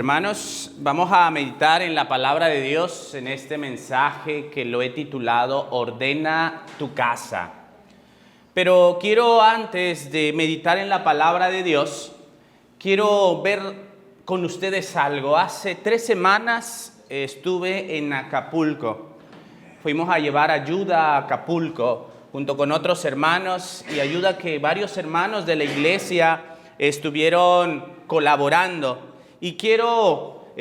Hermanos, vamos a meditar en la palabra de Dios en este mensaje que lo he titulado Ordena tu casa. Pero quiero, antes de meditar en la palabra de Dios, quiero ver con ustedes algo. Hace 3 semanas estuve en Acapulco. Fuimos a llevar ayuda a Acapulco junto con otros hermanos y ayuda que varios hermanos de la iglesia estuvieron colaborando. Y quiero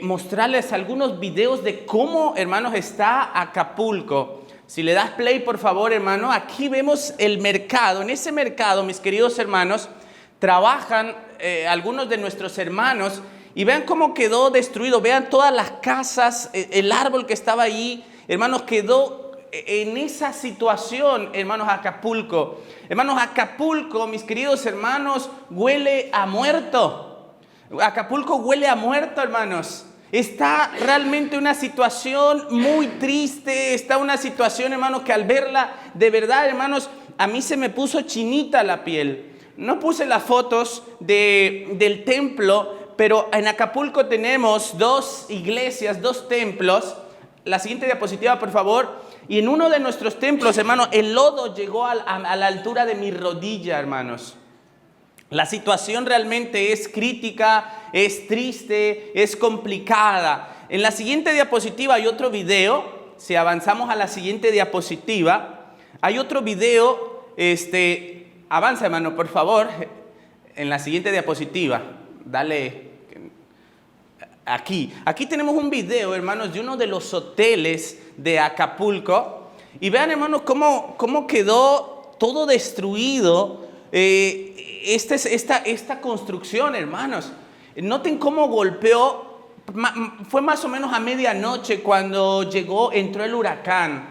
mostrarles algunos videos de cómo, hermanos, está Acapulco. Si le das play, por favor, hermano, aquí vemos el mercado. En ese mercado, mis queridos hermanos, trabajan algunos de nuestros hermanos y vean cómo quedó destruido. Vean todas las casas, el árbol que estaba ahí, hermanos, quedó en esa situación, hermanos, Acapulco. Hermanos, Acapulco, mis queridos hermanos, huele a muerto. Acapulco huele a muerto, hermanos. Está realmente una situación muy triste. Está una situación, hermanos, que al verla, de verdad, hermanos, a mí se me puso chinita la piel. No puse las fotos del templo, pero en Acapulco tenemos 2 iglesias, 2 templos. La siguiente diapositiva, por favor. Y en uno de nuestros templos, hermanos, el lodo llegó a la altura de mi rodilla, hermanos. La situación realmente es crítica, es triste, es complicada. En la siguiente diapositiva hay otro video. Si avanzamos a la siguiente diapositiva, hay otro video. Avanza, hermano, por favor. En la siguiente diapositiva. Dale. Aquí tenemos un video, hermanos, de uno de los hoteles de Acapulco. Y vean, hermanos, cómo quedó todo destruido. Esta construcción, hermanos. Noten cómo golpeó. Fue más o menos a medianoche cuando entró el huracán.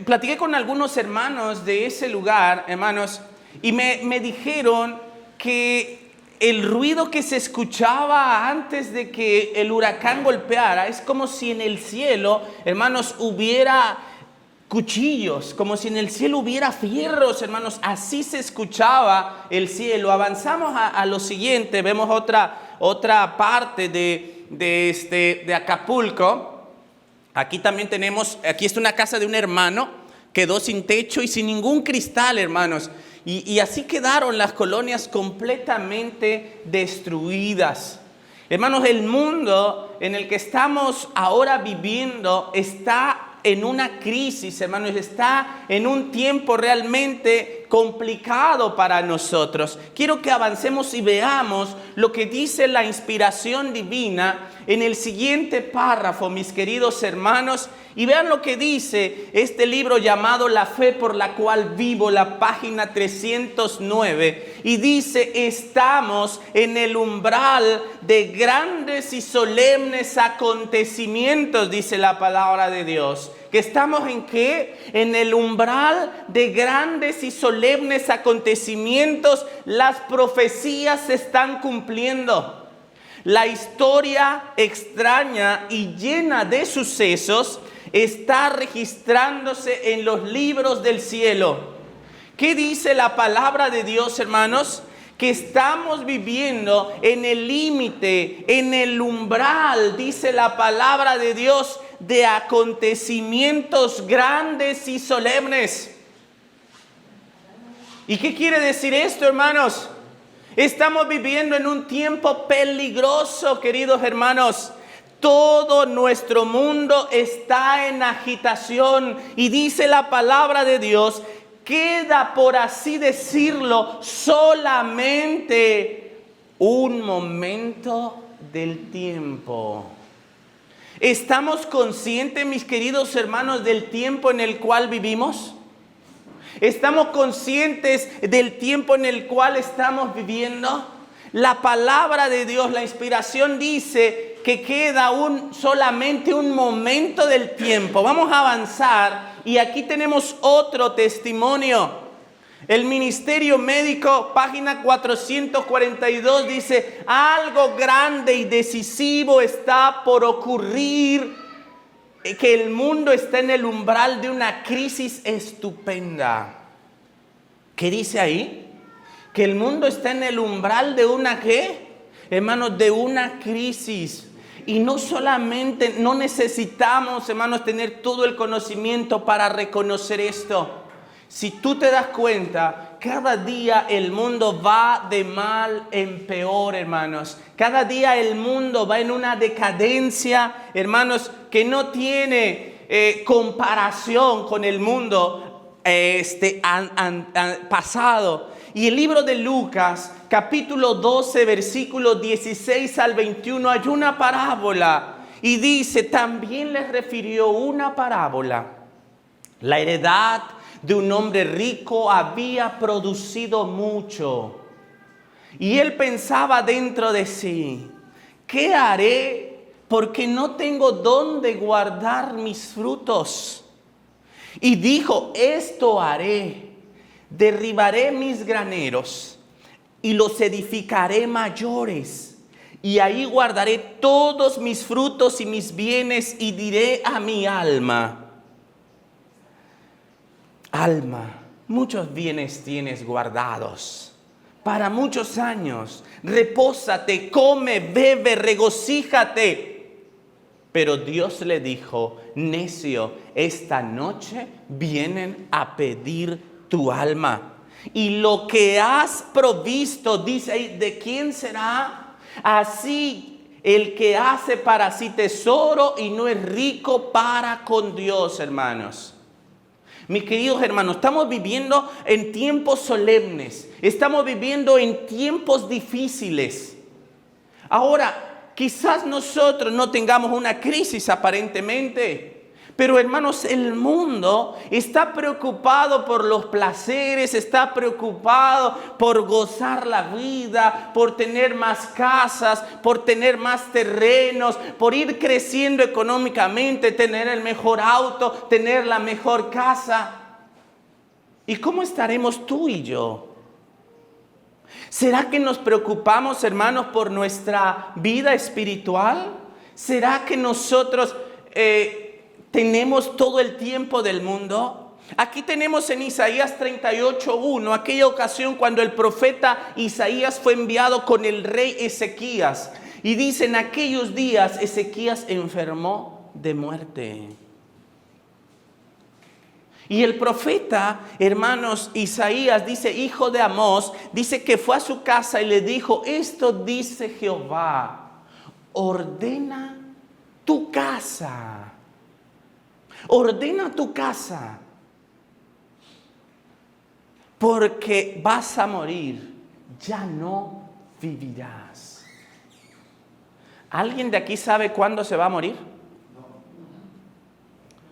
Platiqué con algunos hermanos de ese lugar, hermanos, y me dijeron que el ruido que se escuchaba antes de que el huracán golpeara es como si en el cielo, hermanos, hubiera cuchillos, como si en el cielo hubiera fierros, hermanos. Así se escuchaba el cielo. Avanzamos a lo siguiente. Vemos otra parte de Acapulco. Aquí también tenemos, aquí está una casa de un hermano, quedó sin techo y sin ningún cristal, hermanos. Y así quedaron las colonias completamente destruidas. Hermanos, el mundo en el que estamos ahora viviendo está en una crisis, hermanos, está en un tiempo realmente complicado para nosotros. Quiero que avancemos y veamos lo que dice la inspiración divina en el siguiente párrafo, mis queridos hermanos, y vean lo que dice este libro llamado La Fe por la cual vivo, la página 309, y dice: estamos en el umbral de grandes y solemnes acontecimientos, dice la palabra de Dios. ¿Que estamos en qué? En el umbral de grandes y solemnes acontecimientos. Las profecías se están cumpliendo. La historia extraña y llena de sucesos está registrándose en los libros del cielo. ¿Qué dice la palabra de Dios, hermanos? Que estamos viviendo en el límite, en el umbral, dice la palabra de Dios, de acontecimientos grandes y solemnes. ¿Y qué quiere decir esto, hermanos? Estamos viviendo en un tiempo peligroso, queridos hermanos. Todo nuestro mundo está en agitación y dice la palabra de Dios, queda, por así decirlo, solamente un momento del tiempo. ¿Estamos conscientes, mis queridos hermanos, del tiempo en el cual vivimos? ¿Estamos conscientes del tiempo en el cual estamos viviendo? La palabra de Dios, la inspiración dice que queda solamente un momento del tiempo. Vamos a avanzar y aquí tenemos otro testimonio. El Ministerio Médico, página 442, dice: algo grande y decisivo está por ocurrir, que el mundo está en el umbral de una crisis estupenda. ¿Qué dice ahí? Que el mundo está en el umbral de una ¿qué? hermanos, de una crisis. Y no solamente, no necesitamos, hermanos, tener todo el conocimiento para reconocer esto. Si tú te das cuenta, cada día el mundo va de mal en peor, hermanos. Cada día el mundo va en una decadencia, hermanos, que no tiene comparación con el mundo pasado. Y el libro de Lucas, capítulo 12, versículos 16 al 21, hay una parábola. Y dice, también les refirió una parábola. La heredad de un hombre rico había producido mucho. Y él pensaba dentro de sí, ¿qué haré? Porque no tengo dónde guardar mis frutos. Y dijo, esto haré, derribaré mis graneros y los edificaré mayores. Y ahí guardaré todos mis frutos y mis bienes y diré a mi alma, alma, muchos bienes tienes guardados para muchos años. Repósate, come, bebe, regocíjate. Pero Dios le dijo, necio, esta noche vienen a pedir tu alma. Y lo que has provisto, dice ahí, ¿de quién será? Así el que hace para sí tesoro y no es rico para con Dios, hermanos. Mis queridos hermanos, estamos viviendo en tiempos solemnes. Estamos viviendo en tiempos difíciles. Ahora, quizás nosotros no tengamos una crisis aparentemente. Pero hermanos, el mundo está preocupado por los placeres, está preocupado por gozar la vida, por tener más casas, por tener más terrenos, por ir creciendo económicamente, tener el mejor auto, tener la mejor casa. ¿Y cómo estaremos tú y yo? ¿Será que nos preocupamos, hermanos, por nuestra vida espiritual? ¿Será que nosotros tenemos todo el tiempo del mundo? Aquí tenemos en Isaías 38:1, aquella ocasión cuando el profeta Isaías fue enviado con el rey Ezequías. Y dice, en aquellos días Ezequías enfermó de muerte. Y el profeta, hermanos, Isaías, dice, hijo de Amós, dice que fue a su casa y le dijo, esto dice Jehová, ordena tu casa. Ordena tu casa, porque vas a morir, ya no vivirás. ¿Alguien de aquí sabe cuándo se va a morir?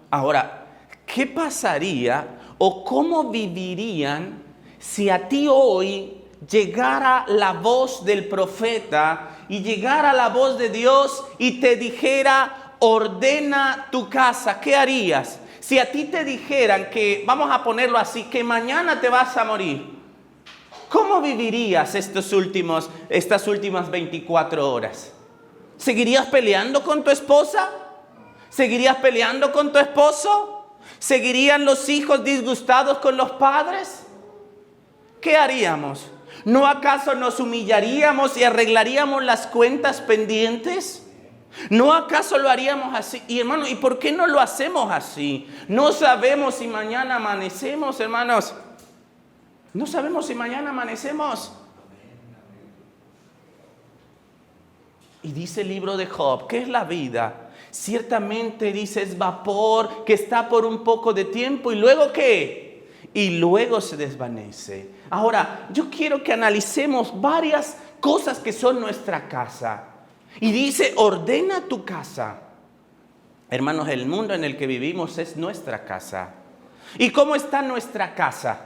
Ahora, ¿qué pasaría o cómo vivirían si a ti hoy llegara la voz del profeta y llegara la voz de Dios y te dijera, ordena tu casa? ¿Qué harías? Si a ti te dijeran que, vamos a ponerlo así, que mañana te vas a morir, ¿cómo vivirías estas últimas 24 horas? ¿Seguirías peleando con tu esposa? ¿Seguirías peleando con tu esposo? ¿Seguirían los hijos disgustados con los padres? ¿Qué haríamos? ¿No acaso nos humillaríamos y arreglaríamos las cuentas pendientes? ¿No acaso lo haríamos así? Y hermanos, ¿y por qué no lo hacemos así? No sabemos si mañana amanecemos, hermanos. No sabemos si mañana amanecemos. Y dice el libro de Job, ¿qué es la vida? Ciertamente dice, es vapor que está por un poco de tiempo y luego ¿qué? Y luego se desvanece. Ahora, yo quiero que analicemos varias cosas que son nuestra casa. Y dice, ordena tu casa. Hermanos, el mundo en el que vivimos es nuestra casa. ¿Y cómo está nuestra casa?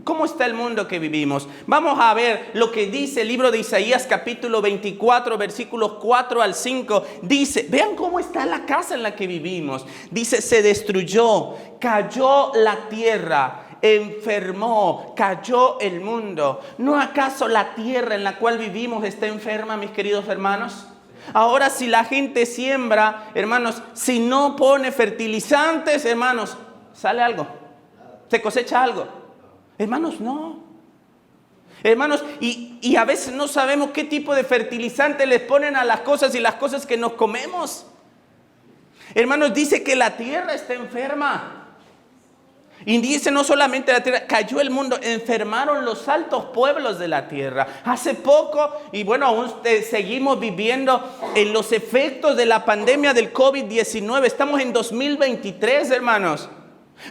¿Cómo está el mundo que vivimos? Vamos a ver lo que dice el libro de Isaías capítulo 24, versículos 4 al 5. Dice, vean cómo está la casa en la que vivimos. Dice, se destruyó, cayó la tierra, enfermó, cayó el mundo. ¿No acaso la tierra en la cual vivimos está enferma, mis queridos hermanos? Ahora, si la gente siembra, hermanos, si no pone fertilizantes, hermanos, ¿sale algo? ¿Se cosecha algo? Hermanos, no. Hermanos, y a veces no sabemos qué tipo de fertilizante les ponen a las cosas y las cosas que nos comemos. Hermanos, dice que la tierra está enferma. Y dice no solamente la tierra, cayó el mundo, enfermaron los altos pueblos de la tierra. Hace poco, y bueno, aún seguimos viviendo en los efectos de la pandemia del COVID-19. Estamos en 2023, hermanos.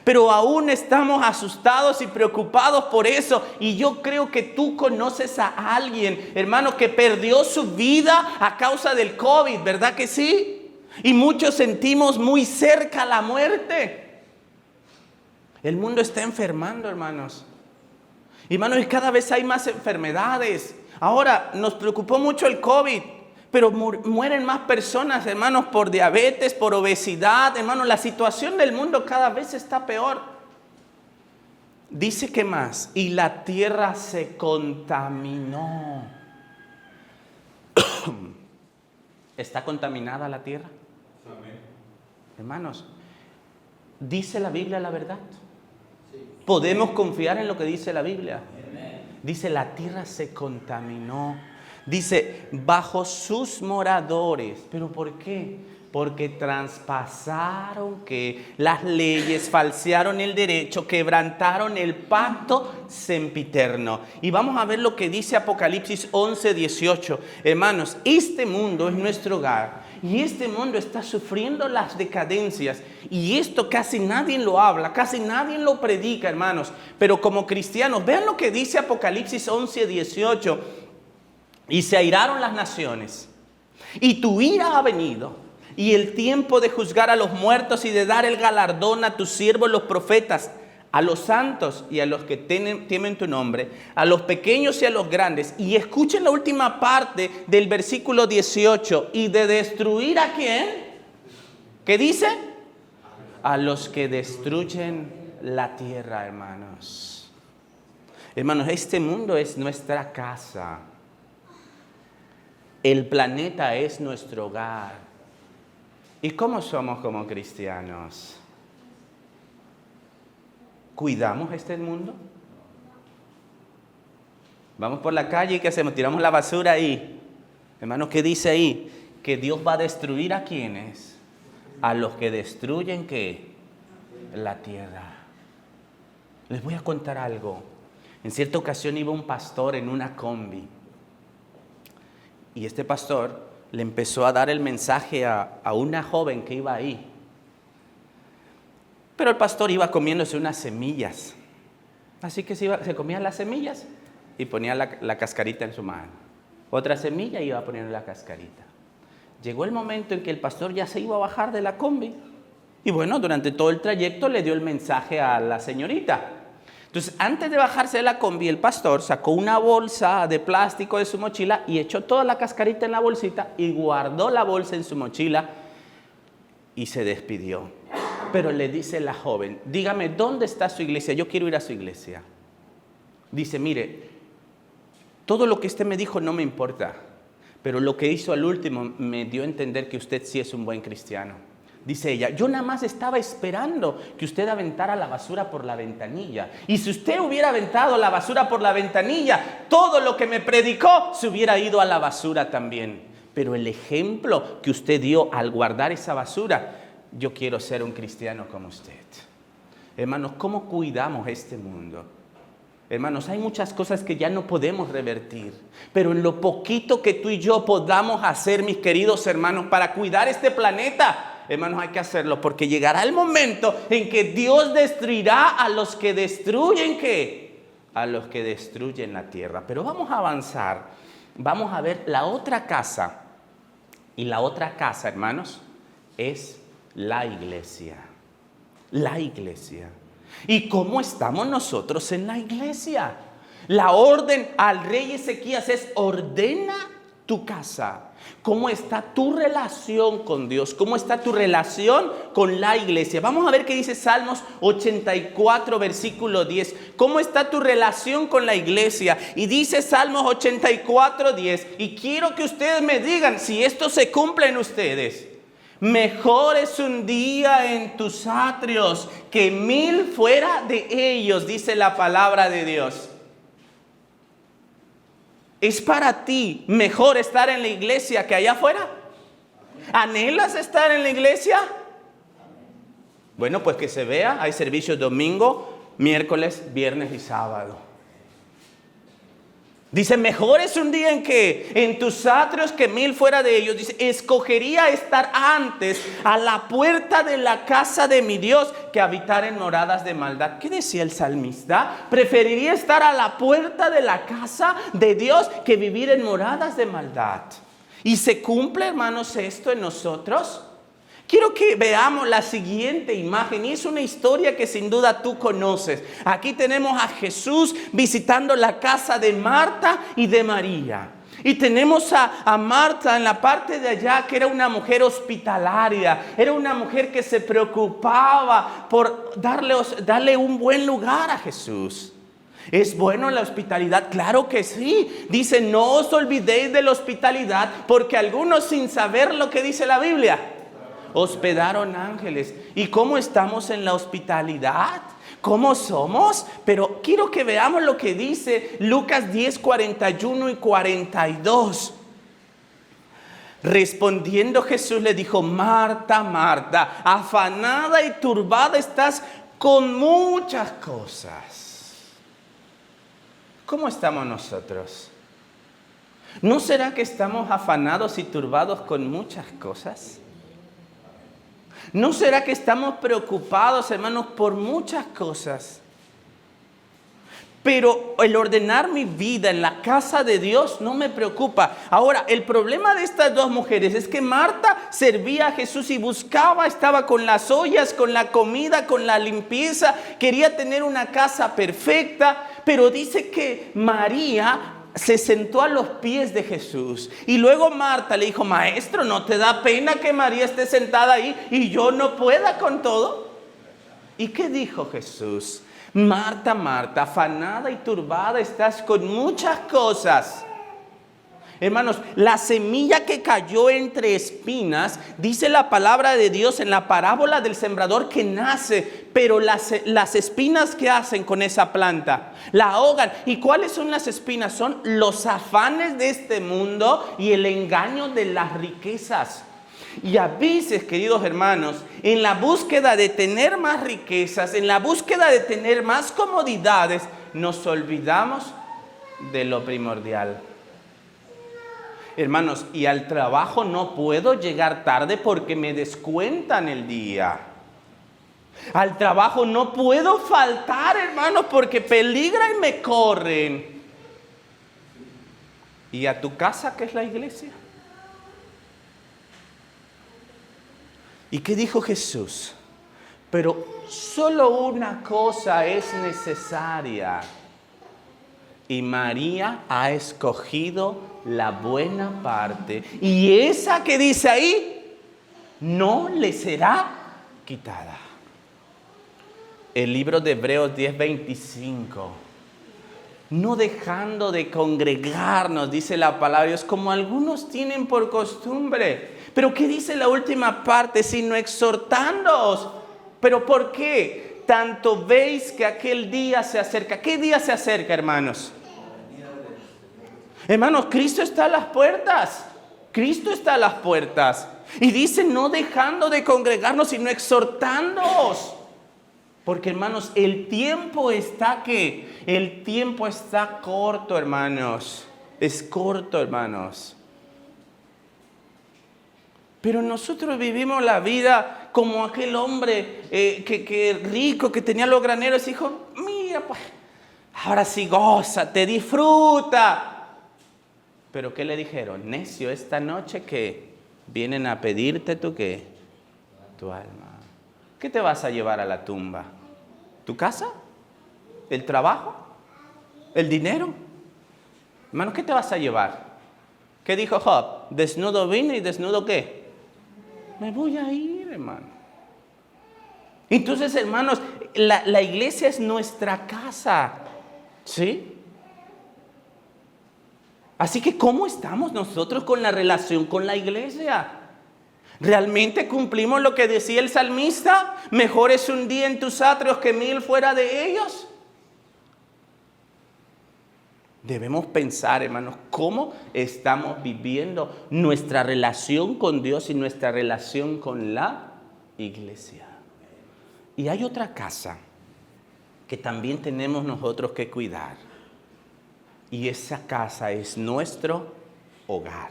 Pero aún estamos asustados y preocupados por eso. Y yo creo que tú conoces a alguien, hermano, que perdió su vida a causa del COVID, ¿verdad que sí? Y muchos sentimos muy cerca la muerte. El mundo está enfermando, hermanos. Hermanos, y cada vez hay más enfermedades. Ahora, nos preocupó mucho el COVID, pero mueren más personas, hermanos, por diabetes, por obesidad. Hermanos, la situación del mundo cada vez está peor. Dice que más, y la tierra se contaminó. ¿Está contaminada la tierra? Amén. Hermanos, ¿dice la Biblia la verdad? ¿Podemos confiar en lo que dice la Biblia? Dice, la tierra se contaminó. Dice, bajo sus moradores. ¿Pero por qué? Porque traspasaron que las leyes, falsearon el derecho, quebrantaron el pacto sempiterno. Y vamos a ver lo que dice Apocalipsis 11:18. Hermanos, este mundo es nuestro hogar. Y este mundo está sufriendo las decadencias. Y esto casi nadie lo habla, casi nadie lo predica, hermanos. Pero como cristianos, vean lo que dice Apocalipsis 11:18. Y se airaron las naciones. Y tu ira ha venido. Y el tiempo de juzgar a los muertos y de dar el galardón a tus siervos los profetas, a los santos y a los que temen tu nombre, a los pequeños y a los grandes. Y escuchen la última parte del versículo 18. ¿Y de destruir a quién? ¿Qué dice? A los que destruyen la tierra, hermanos. Hermanos, este mundo es nuestra casa. El planeta es nuestro hogar. ¿Y cómo somos como cristianos? ¿Cuidamos este mundo? Vamos por la calle y ¿qué hacemos? Tiramos la basura ahí. Hermanos, ¿qué dice ahí? Que Dios va a destruir ¿a quiénes? A los que destruyen ¿qué? La tierra. Les voy a contar algo. En cierta ocasión iba un pastor en una combi. Y este pastor le empezó a dar el mensaje a una joven que iba ahí. Pero el pastor iba comiéndose unas semillas. Así que se comía las semillas y ponía la cascarita en su mano. Otra semilla y iba poniendo la cascarita. Llegó el momento en que el pastor ya se iba a bajar de la combi. Y bueno, durante todo el trayecto le dio el mensaje a la señorita. Entonces, antes de bajarse de la combi, el pastor sacó una bolsa de plástico de su mochila y echó toda la cascarita en la bolsita y guardó la bolsa en su mochila y se despidió. Pero le dice la joven, dígame, ¿dónde está su iglesia? Yo quiero ir a su iglesia. Dice, mire, todo lo que usted me dijo no me importa, pero lo que hizo al último me dio a entender que usted sí es un buen cristiano. Dice ella, yo nada más estaba esperando que usted aventara la basura por la ventanilla. Y si usted hubiera aventado la basura por la ventanilla, todo lo que me predicó se hubiera ido a la basura también. Pero el ejemplo que usted dio al guardar esa basura, yo quiero ser un cristiano como usted. Hermanos, ¿cómo cuidamos este mundo? Hermanos, hay muchas cosas que ya no podemos revertir. Pero en lo poquito que tú y yo podamos hacer, mis queridos hermanos, para cuidar este planeta, hermanos, hay que hacerlo, porque llegará el momento en que Dios destruirá a los que destruyen, ¿qué? A los que destruyen la tierra. Pero vamos a avanzar. Vamos a ver la otra casa. Y la otra casa, hermanos, es la iglesia. La iglesia. ¿Y cómo estamos nosotros en la iglesia? La orden al rey Ezequías es: ordena tu casa. ¿Cómo está tu relación con Dios? ¿Cómo está tu relación con la iglesia? Vamos a ver qué dice Salmos 84, versículo 10. ¿Cómo está tu relación con la iglesia? Y dice Salmos 84, 10. Y quiero que ustedes me digan si esto se cumple en ustedes. Mejor es un día en tus atrios que 1000 fuera de ellos, dice la palabra de Dios. ¿Es para ti mejor estar en la iglesia que allá afuera? ¿Anhelas estar en la iglesia? Bueno, pues que se vea. Hay servicios domingo, miércoles, viernes y sábado. Dice, mejor es un día en tus atrios que 1000 fuera de ellos. Dice, escogería estar antes a la puerta de la casa de mi Dios que habitar en moradas de maldad. ¿Qué decía el salmista? Preferiría estar a la puerta de la casa de Dios que vivir en moradas de maldad. ¿Y se cumple, hermanos, esto en nosotros? Quiero que veamos la siguiente imagen, y es una historia que sin duda tú conoces. Aquí tenemos a Jesús visitando la casa de Marta y de María. Y tenemos a Marta en la parte de allá, que era una mujer hospitalaria, era una mujer que se preocupaba por darle un buen lugar a Jesús. ¿Es bueno la hospitalidad? Claro que sí. Dice, no os olvidéis de la hospitalidad, porque algunos sin saber lo que dice la Biblia, hospedaron ángeles. ¿Y cómo estamos en la hospitalidad? ¿Cómo somos? Pero quiero que veamos lo que dice Lucas 10, 41 y 42. Respondiendo Jesús le dijo, Marta, Marta, afanada y turbada estás con muchas cosas. ¿Cómo estamos nosotros? ¿No será que estamos afanados y turbados con muchas cosas? ¿No será que estamos preocupados, hermanos, por muchas cosas? Pero el ordenar mi vida en la casa de Dios no me preocupa. Ahora, el problema de estas dos mujeres es que Marta servía a Jesús y buscaba, estaba con las ollas, con la comida, con la limpieza, quería tener una casa perfecta, pero dice que María se sentó a los pies de Jesús. Y luego Marta le dijo, maestro, ¿no te da pena que María esté sentada ahí y yo no pueda con todo? ¿Y qué dijo Jesús? Marta, Marta, afanada y turbada estás con muchas cosas. Hermanos, la semilla que cayó entre espinas, dice la palabra de Dios en la parábola del sembrador que nace, pero las espinas, ¿qué hacen con esa planta? La ahogan. ¿Y cuáles son las espinas? Son los afanes de este mundo y el engaño de las riquezas. Y a veces, queridos hermanos, en la búsqueda de tener más riquezas, en la búsqueda de tener más comodidades, nos olvidamos de lo primordial. Hermanos, y al trabajo no puedo llegar tarde porque me descuentan el día. Al trabajo no puedo faltar, hermanos, porque peligra y me corren. ¿Y a tu casa, que es la iglesia? ¿Y qué dijo Jesús? Pero solo una cosa es necesaria. Y María ha escogido la buena parte. Y esa que dice ahí, no le será quitada. El libro de Hebreos 10:25. No dejando de congregarnos, dice la palabra de Dios, como algunos tienen por costumbre. Pero ¿qué dice la última parte? Sino exhortándoos. ¿Pero por qué? Tanto veis que aquel día se acerca. ¿Qué día se acerca, hermanos? Hermanos, Cristo está a las puertas. Cristo está a las puertas. Y dice, no dejando de congregarnos, sino exhortándoos. Porque, hermanos, el tiempo está ¿qué? El tiempo está corto, hermanos. Es corto, hermanos. Pero nosotros vivimos la vida como aquel hombre que rico, que tenía los graneros. Y dijo, mira, pues, ahora sí gózate, disfruta. Pero ¿qué le dijeron? Necio, esta noche que vienen a pedirte tu ¿qué? Tu alma. ¿Qué te vas a llevar a la tumba? ¿Tu casa? ¿El trabajo? ¿El dinero? Hermano, ¿qué te vas a llevar? ¿Qué dijo Job? Desnudo vine y desnudo ¿qué? Me voy a ir, hermano. Entonces, hermanos, la iglesia es nuestra casa. ¿Sí? Así que, ¿cómo estamos nosotros con la relación con la iglesia? ¿Realmente cumplimos lo que decía el salmista? Mejor es un día en tus atrios que 1000 fuera de ellos. Debemos pensar, hermanos, cómo estamos viviendo nuestra relación con Dios y nuestra relación con la iglesia. Y hay otra casa que también tenemos nosotros que cuidar. Y esa casa es nuestro hogar.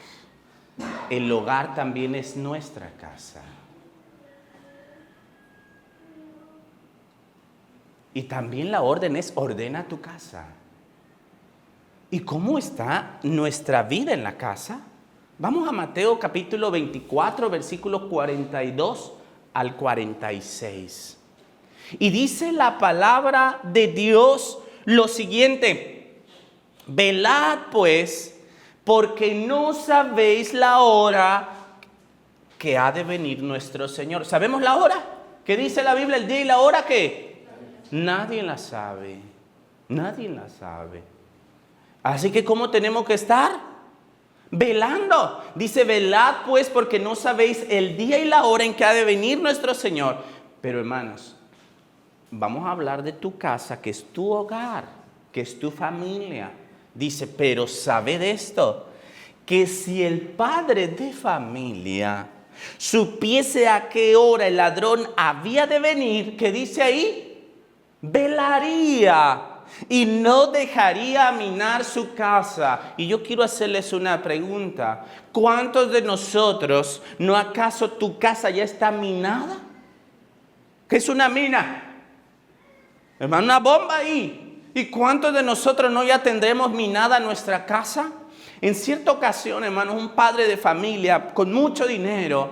El hogar también es nuestra casa. Y también la orden es: ordena tu casa. ¿Y cómo está nuestra vida en la casa? Vamos a Mateo capítulo 24, versículos 42 al 46. Y dice la palabra de Dios lo siguiente: velad pues, porque no sabéis la hora que ha de venir nuestro Señor. ¿Sabemos la hora? ¿Qué dice la Biblia? ¿El día y la hora qué? Nadie la sabe. Nadie la sabe. Así que ¿cómo tenemos que estar? Velando. Dice: velad pues, porque no sabéis el día y la hora en que ha de venir nuestro Señor. Pero hermanos, vamos a hablar de tu casa, que es tu hogar, que es tu familia. Dice: pero sabed esto, que si el padre de familia supiese a qué hora el ladrón había de venir, ¿qué dice ahí? Velaría y no dejaría minar su casa. Y yo quiero hacerles una pregunta: ¿cuántos de nosotros, no acaso tu casa ya está minada? ¿Qué es una mina? Hermano, una bomba ahí. ¿Y cuántos de nosotros no ya tendremos minada nuestra casa? En cierta ocasión, hermano, un padre de familia con mucho dinero,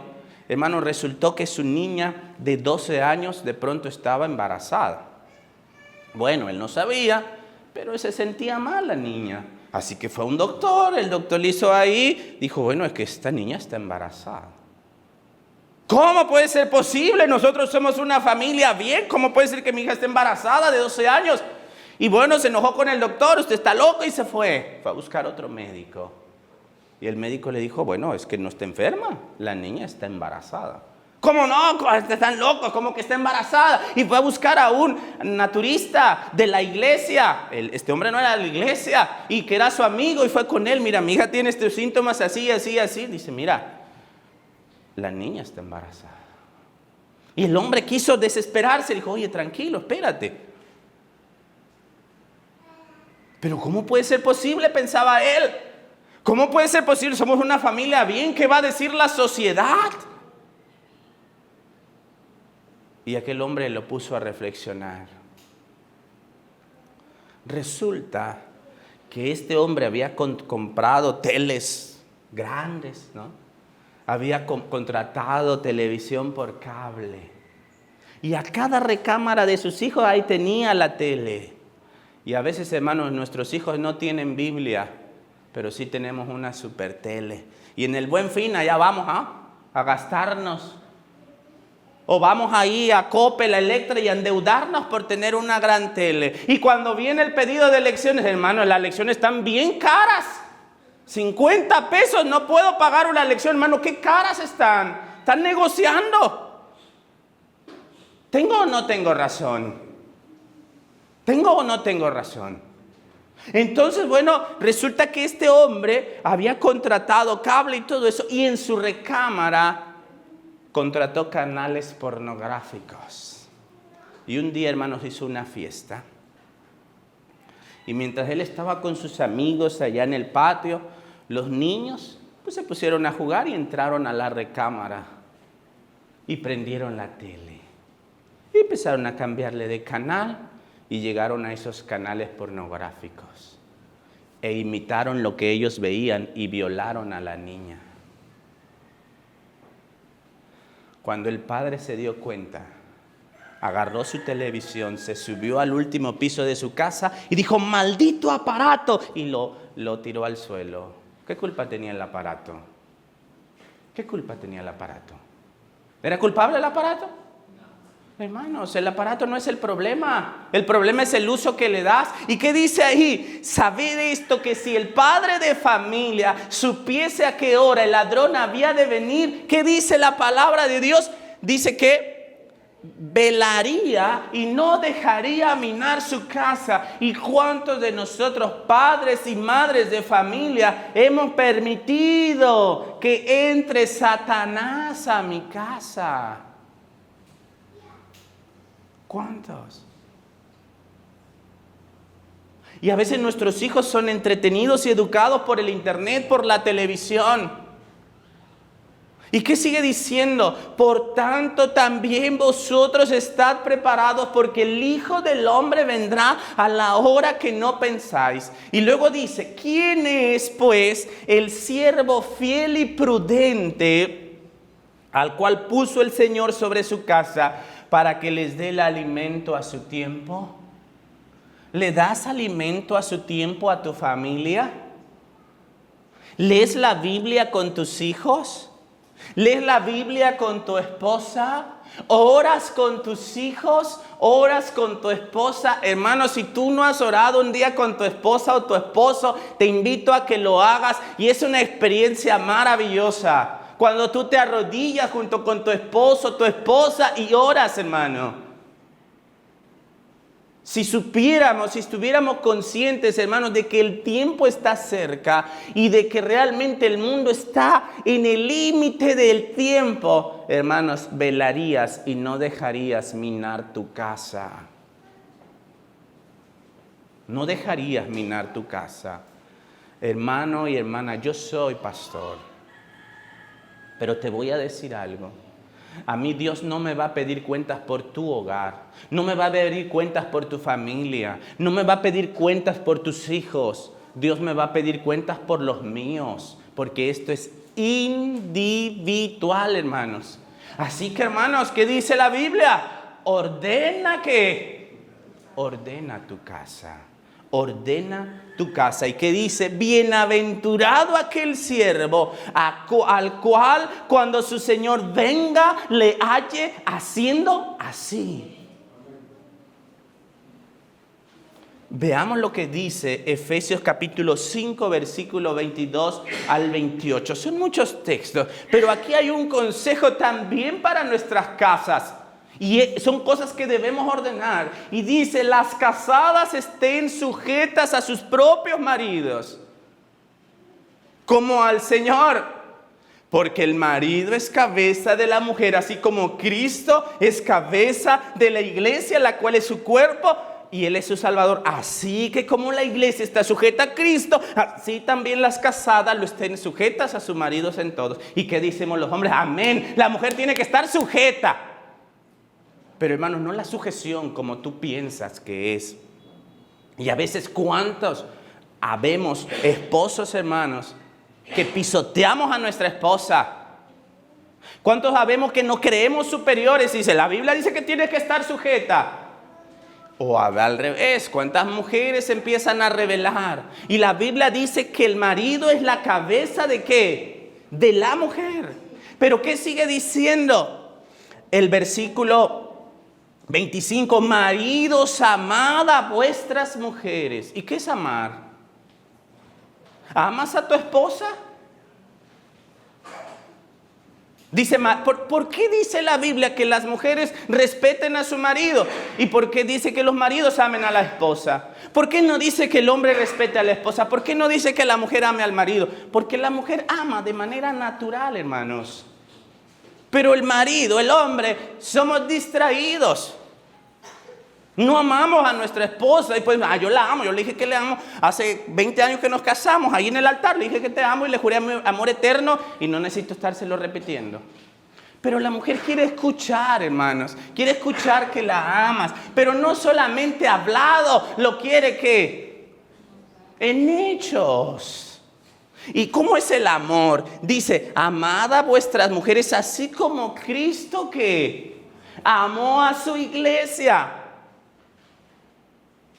hermano, resultó que su niña de 12 años de pronto estaba embarazada. Bueno, él no sabía, pero se sentía mal la niña. Así que fue a un doctor, el doctor le hizo ahí, dijo: bueno, es que esta niña está embarazada. ¿Cómo puede ser posible? Nosotros somos una familia bien. ¿Cómo puede ser que mi hija esté embarazada de 12 años? Y bueno, se enojó con el doctor: usted está loco, y se fue. Fue a buscar otro médico. Y el médico le dijo: bueno, es que no está enferma, la niña está embarazada. ¿Cómo no? Están locos, ¿cómo que está embarazada? Y fue a buscar a un naturista de la iglesia. Este hombre no era de la iglesia, y que era su amigo, y fue con él: mira, mi hija tiene estos síntomas así, así, así. Dice: mira, la niña está embarazada. Y el hombre quiso desesperarse, dijo: oye, tranquilo, espérate. Pero ¿cómo puede ser posible?, pensaba él. ¿Cómo puede ser posible? Somos una familia bien, ¿qué va a decir la sociedad? Y aquel hombre lo puso a reflexionar. Resulta que este hombre había comprado teles grandes, ¿no? Había contratado televisión por cable. Y a cada recámara de sus hijos ahí tenía la tele. Y a veces, hermanos, nuestros hijos no tienen Biblia, pero sí tenemos una super tele. Y en el Buen Fin allá vamos a gastarnos. O vamos ahí a Coppel, a Electra, y a endeudarnos por tener una gran tele. Y cuando viene el pedido de lecciones, hermanos, las lecciones están bien caras. 50 pesos, no puedo pagar una lección, hermano. ¿Qué caras están? Están negociando. ¿Tengo o no tengo razón? ¿Tengo o no tengo razón? Entonces, bueno, resulta que este hombre había contratado cable y todo eso, y en su recámara contrató canales pornográficos. Y un día, hermanos, hizo una fiesta. Y mientras él estaba con sus amigos allá en el patio, los niños pues se pusieron a jugar y entraron a la recámara. Y prendieron la tele. Y empezaron a cambiarle de canal. Y llegaron a esos canales pornográficos. E imitaron lo que ellos veían y violaron a la niña. Cuando el padre se dio cuenta, agarró su televisión, se subió al último piso de su casa y dijo: ¡maldito aparato! Y lo tiró al suelo. ¿Qué culpa tenía el aparato? ¿Qué culpa tenía el aparato? ¿Era culpable el aparato? Hermanos, el aparato no es el problema. El problema es el uso que le das. ¿Y qué dice ahí? Sabed esto, que si el padre de familia supiese a qué hora el ladrón había de venir, ¿qué dice la palabra de Dios? Dice que velaría y no dejaría minar su casa. ¿Y cuántos de nosotros, padres y madres de familia, hemos permitido que entre Satanás a mi casa? ¿Cuántos? Y a veces nuestros hijos son entretenidos y educados por el internet, por la televisión. ¿Y qué sigue diciendo? Por tanto, también vosotros estad preparados, porque el Hijo del Hombre vendrá a la hora que no pensáis. Y luego dice, ¿quién es pues el siervo fiel y prudente al cual puso el Señor sobre su casa para que les dé el alimento a su tiempo? ¿Le das alimento a su tiempo a tu familia? ¿Lees la Biblia con tus hijos? ¿Lees la Biblia con tu esposa? ¿Oras con tus hijos? ¿Oras con tu esposa? Hermano, si tú no has orado un día con tu esposa o tu esposo, te invito a que lo hagas y es una experiencia maravillosa. Cuando tú te arrodillas junto con tu esposo, tu esposa y oras, hermano. Si supiéramos, si estuviéramos conscientes, hermanos, de que el tiempo está cerca y de que realmente el mundo está en el límite del tiempo, hermanos, velarías y no dejarías minar tu casa. No dejarías minar tu casa. Hermano y hermana, yo soy pastor, pero te voy a decir algo. A mí Dios no me va a pedir cuentas por tu hogar, no me va a pedir cuentas por tu familia, no me va a pedir cuentas por tus hijos. Dios me va a pedir cuentas por los míos, porque esto es individual, hermanos. Así que, hermanos, ¿qué dice la Biblia? Ordena tu casa. Ordena tu casa. ¿Y qué dice? Bienaventurado aquel siervo al cual cuando su Señor venga le halle haciendo así. Veamos lo que dice Efesios capítulo 5, versículo 22 al 28. Son muchos textos, pero aquí hay un consejo también para nuestras casas. Y son cosas que debemos ordenar. Y dice, las casadas estén sujetas a sus propios maridos, como al Señor. Porque el marido es cabeza de la mujer, así como Cristo es cabeza de la iglesia, la cual es su cuerpo, y Él es su Salvador. Así que como la iglesia está sujeta a Cristo, así también las casadas lo estén sujetas a sus maridos en todos. ¿Y qué decimos los hombres? Amén. La mujer tiene que estar sujeta. Pero hermanos, no la sujeción como tú piensas que es. Y a veces cuántos habemos esposos, hermanos, que pisoteamos a nuestra esposa. ¿Cuántos sabemos que no creemos superiores? Dice, la Biblia dice que tienes que estar sujeta. O al revés, ¿cuántas mujeres empiezan a rebelar? Y la Biblia dice que el marido es la cabeza ¿de qué? De la mujer. Pero ¿qué sigue diciendo? El versículo 25, maridos, amad a vuestras mujeres. ¿Y qué es amar? ¿Amas a tu esposa? Dice, ¿por qué dice la Biblia que las mujeres respeten a su marido? ¿Y por qué dice que los maridos amen a la esposa? ¿Por qué no dice que el hombre respete a la esposa? ¿Por qué no dice que la mujer ame al marido? Porque la mujer ama de manera natural, hermanos. Pero el marido, el hombre, somos distraídos. No amamos a nuestra esposa y pues, yo la amo, yo le dije que le amo. Hace 20 años que nos casamos, ahí en el altar le dije que te amo y le juré amor eterno y no necesito estárselo repitiendo. Pero la mujer quiere escuchar, hermanos, quiere escuchar que la amas, pero no solamente hablado, lo quiere que en hechos. ¿Y cómo es el amor? Dice, amad a vuestras mujeres así como Cristo que amó a su iglesia.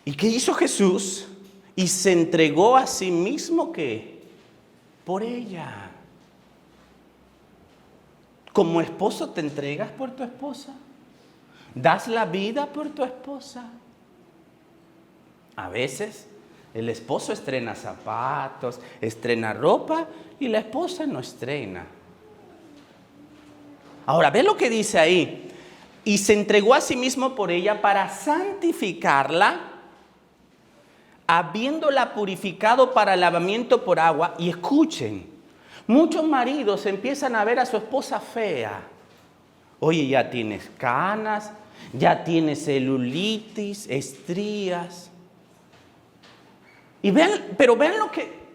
¿Y qué hizo Jesús? Y se entregó a sí mismo ¿qué? Por ella. ¿Como esposo te entregas por tu esposa? ¿Das la vida por tu esposa? A veces el esposo estrena zapatos, estrena ropa y la esposa no estrena. Ahora, ve lo que dice ahí. y se entregó a sí mismo por ella para santificarla, habiéndola purificado para el lavamiento por agua. Y escuchen, muchos maridos empiezan a ver a su esposa fea. Oye, ya tienes canas, ya tienes celulitis, estrías. Y pero vean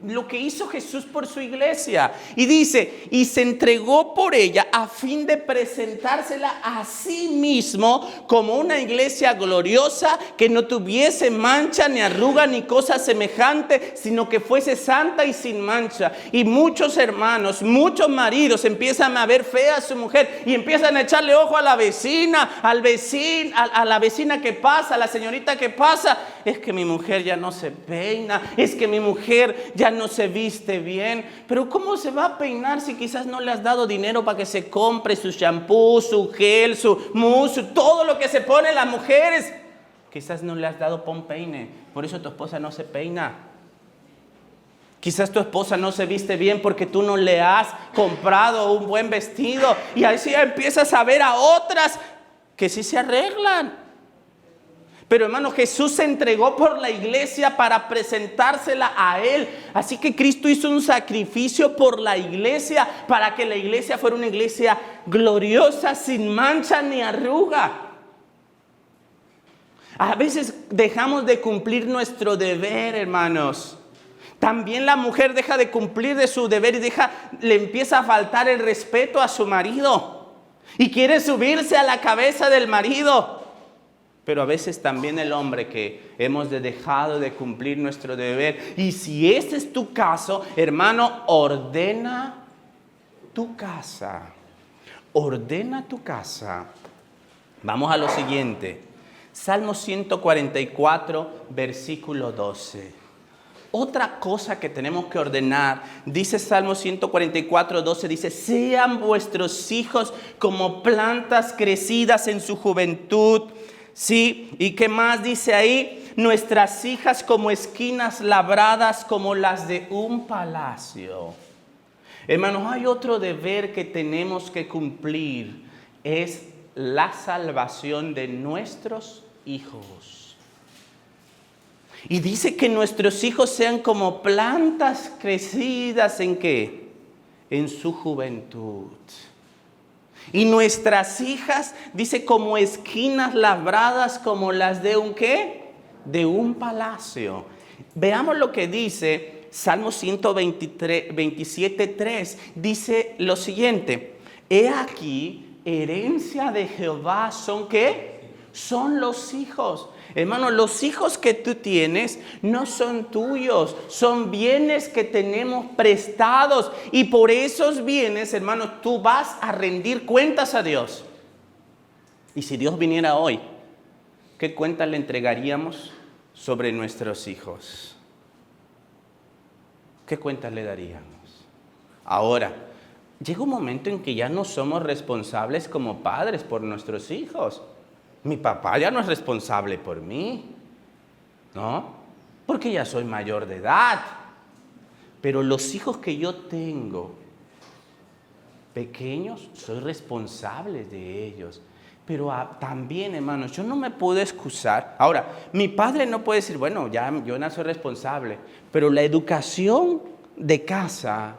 lo que hizo Jesús por su iglesia. Y dice, y se entregó por ella a fin de presentársela a sí mismo como una iglesia gloriosa, que no tuviese mancha, ni arruga, ni cosa semejante, sino que fuese santa y sin mancha. Y muchos hermanos, muchos maridos empiezan a ver fea a su mujer y empiezan a echarle ojo a la vecina, al vecino, a la vecina que pasa, a la señorita que pasa. Es que mi mujer ya no se peina, es que mi mujer ya no se viste bien. Pero ¿cómo se va a peinar si quizás no le has dado dinero para que se compre su shampoo, su gel, su mousse, todo lo que se ponen las mujeres? Quizás no le has dado para un peine, por eso tu esposa no se peina. Quizás tu esposa no se viste bien porque tú no le has comprado un buen vestido. Y así empiezas a ver a otras que sí se arreglan. Pero hermano, Jesús se entregó por la iglesia para presentársela a Él. Así que Cristo hizo un sacrificio por la iglesia para que la iglesia fuera una iglesia gloriosa, sin mancha ni arruga. A veces dejamos de cumplir nuestro deber, hermanos. También la mujer deja de cumplir de su deber y le empieza a faltar el respeto a su marido. Y quiere subirse a la cabeza del marido. Pero a veces también el hombre que hemos dejado de cumplir nuestro deber. Y si ese es tu caso, hermano, ordena tu casa. Ordena tu casa. Vamos a lo siguiente. Salmo 144, versículo 12. Otra cosa que tenemos que ordenar, dice Salmo 144, 12, dice, sean vuestros hijos como plantas crecidas en su juventud. Sí, ¿y qué más dice ahí? Nuestras hijas como esquinas labradas como las de un palacio. Hermanos, hay otro deber que tenemos que cumplir, es la salvación de nuestros hijos. Y dice que nuestros hijos sean como plantas crecidas ¿en qué? En su juventud. Y nuestras hijas, dice, como esquinas labradas como las de un ¿qué? De un palacio. Veamos lo que dice Salmo 127, 3. Dice lo siguiente. He aquí, herencia de Jehová son ¿qué? Son los hijos. Hermano, los hijos que tú tienes no son tuyos, son bienes que tenemos prestados. Y por esos bienes, hermano, tú vas a rendir cuentas a Dios. Y si Dios viniera hoy, ¿qué cuentas le entregaríamos sobre nuestros hijos? ¿Qué cuentas le daríamos? Ahora, llega un momento en que ya no somos responsables como padres por nuestros hijos. Mi papá ya no es responsable por mí, ¿no? Porque ya soy mayor de edad. Pero los hijos que yo tengo, pequeños, soy responsable de ellos. Pero también, hermanos, yo no me puedo excusar. Ahora, mi padre no puede decir, bueno, ya yo no soy responsable. Pero la educación de casa,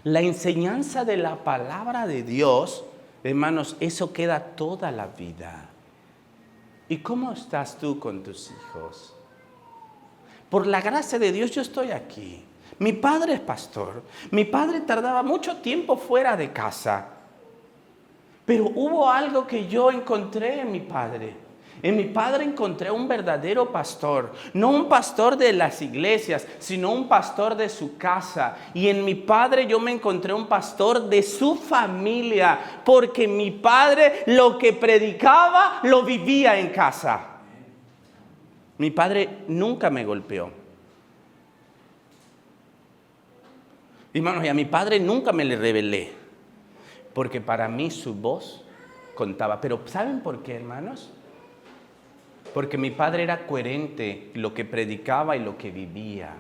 la enseñanza de la palabra de Dios, hermanos, eso queda toda la vida. ¿Y cómo estás tú con tus hijos? Por la gracia de Dios yo estoy aquí. Mi padre es pastor. Mi padre tardaba mucho tiempo fuera de casa. Pero hubo algo que yo encontré en mi padre. En mi padre encontré un verdadero pastor. No un pastor de las iglesias, sino un pastor de su casa. Y en mi padre yo me encontré un pastor de su familia. Porque mi padre lo que predicaba lo vivía en casa. Mi padre nunca me golpeó. Hermanos, y a mi padre nunca me le rebelé. Porque para mí su voz contaba. Pero ¿saben por qué, hermanos? Porque mi padre era coherente lo que predicaba y lo que vivía.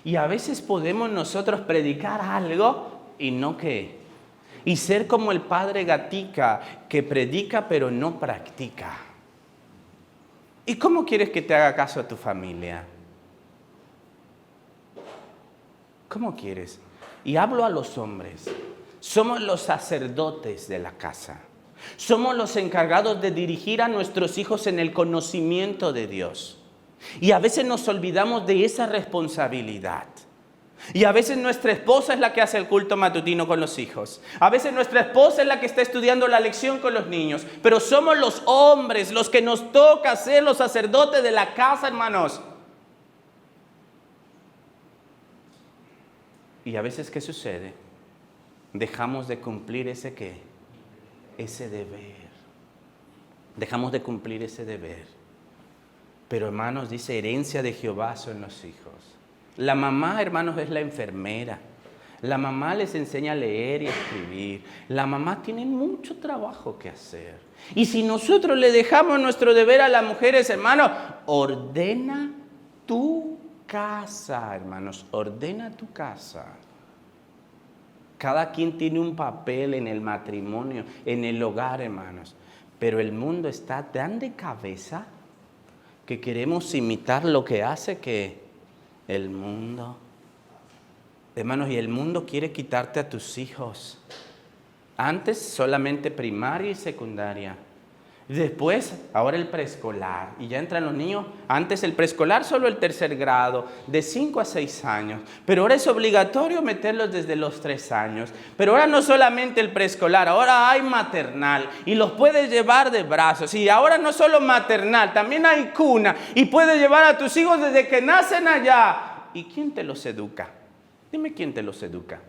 Y a veces podemos nosotros predicar algo y no ¿qué? Y ser como el padre Gatica, que predica pero no practica. ¿Y cómo quieres que te haga caso a tu familia? ¿Cómo quieres? Y hablo a los hombres. Somos los sacerdotes de la casa. Somos los encargados de dirigir a nuestros hijos en el conocimiento de Dios. Y a veces nos olvidamos de esa responsabilidad. Y a veces nuestra esposa es la que hace el culto matutino con los hijos. A veces nuestra esposa es la que está estudiando la lección con los niños. Pero somos los hombres los que nos toca ser los sacerdotes de la casa, hermanos. Y a veces, ¿qué sucede? Dejamos de cumplir ese ¿qué? Ese deber. Dejamos de cumplir ese deber. Pero, hermanos, dice, herencia de Jehová son los hijos. La mamá, hermanos, es la enfermera. La mamá les enseña a leer y a escribir. La mamá tiene mucho trabajo que hacer. Y si nosotros le dejamos nuestro deber a las mujeres, hermanos, ordena tu casa, hermanos, ordena tu casa. Cada quien tiene un papel en el matrimonio, en el hogar, hermanos. Pero el mundo está tan de cabeza que queremos imitar lo que hace que el mundo. Hermanos, y el mundo quiere quitarte a tus hijos. Antes solamente primaria y secundaria. Después, ahora el preescolar. Y ya entran los niños. Antes el preescolar solo el 3er grado, de 5 a 6 años. Pero ahora es obligatorio meterlos desde los 3 años. Pero ahora no solamente el preescolar, ahora hay maternal. Y los puedes llevar de brazos. Y ahora no solo maternal, también hay cuna. Y puedes llevar a tus hijos desde que nacen allá. ¿Y quién te los educa? Dime quién te los educa.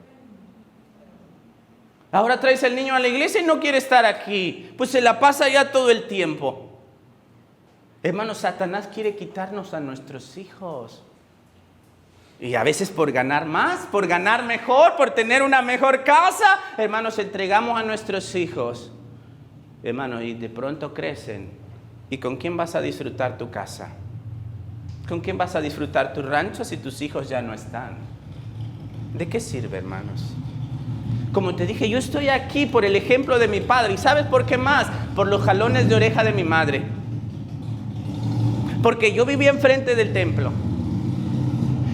Ahora traes al niño a la iglesia y no quiere estar aquí. Pues se la pasa ya todo el tiempo. Hermanos, Satanás quiere quitarnos a nuestros hijos. Y a veces por ganar más, por ganar mejor, por tener una mejor casa, hermanos, entregamos a nuestros hijos. Hermanos, y de pronto crecen. ¿Y con quién vas a disfrutar tu casa? ¿Con quién vas a disfrutar tu rancho si tus hijos ya no están? ¿De qué sirve, hermanos? Como te dije, yo estoy aquí por el ejemplo de mi padre. ¿Y sabes por qué más? Por los jalones de oreja de mi madre. Porque yo vivía enfrente del templo.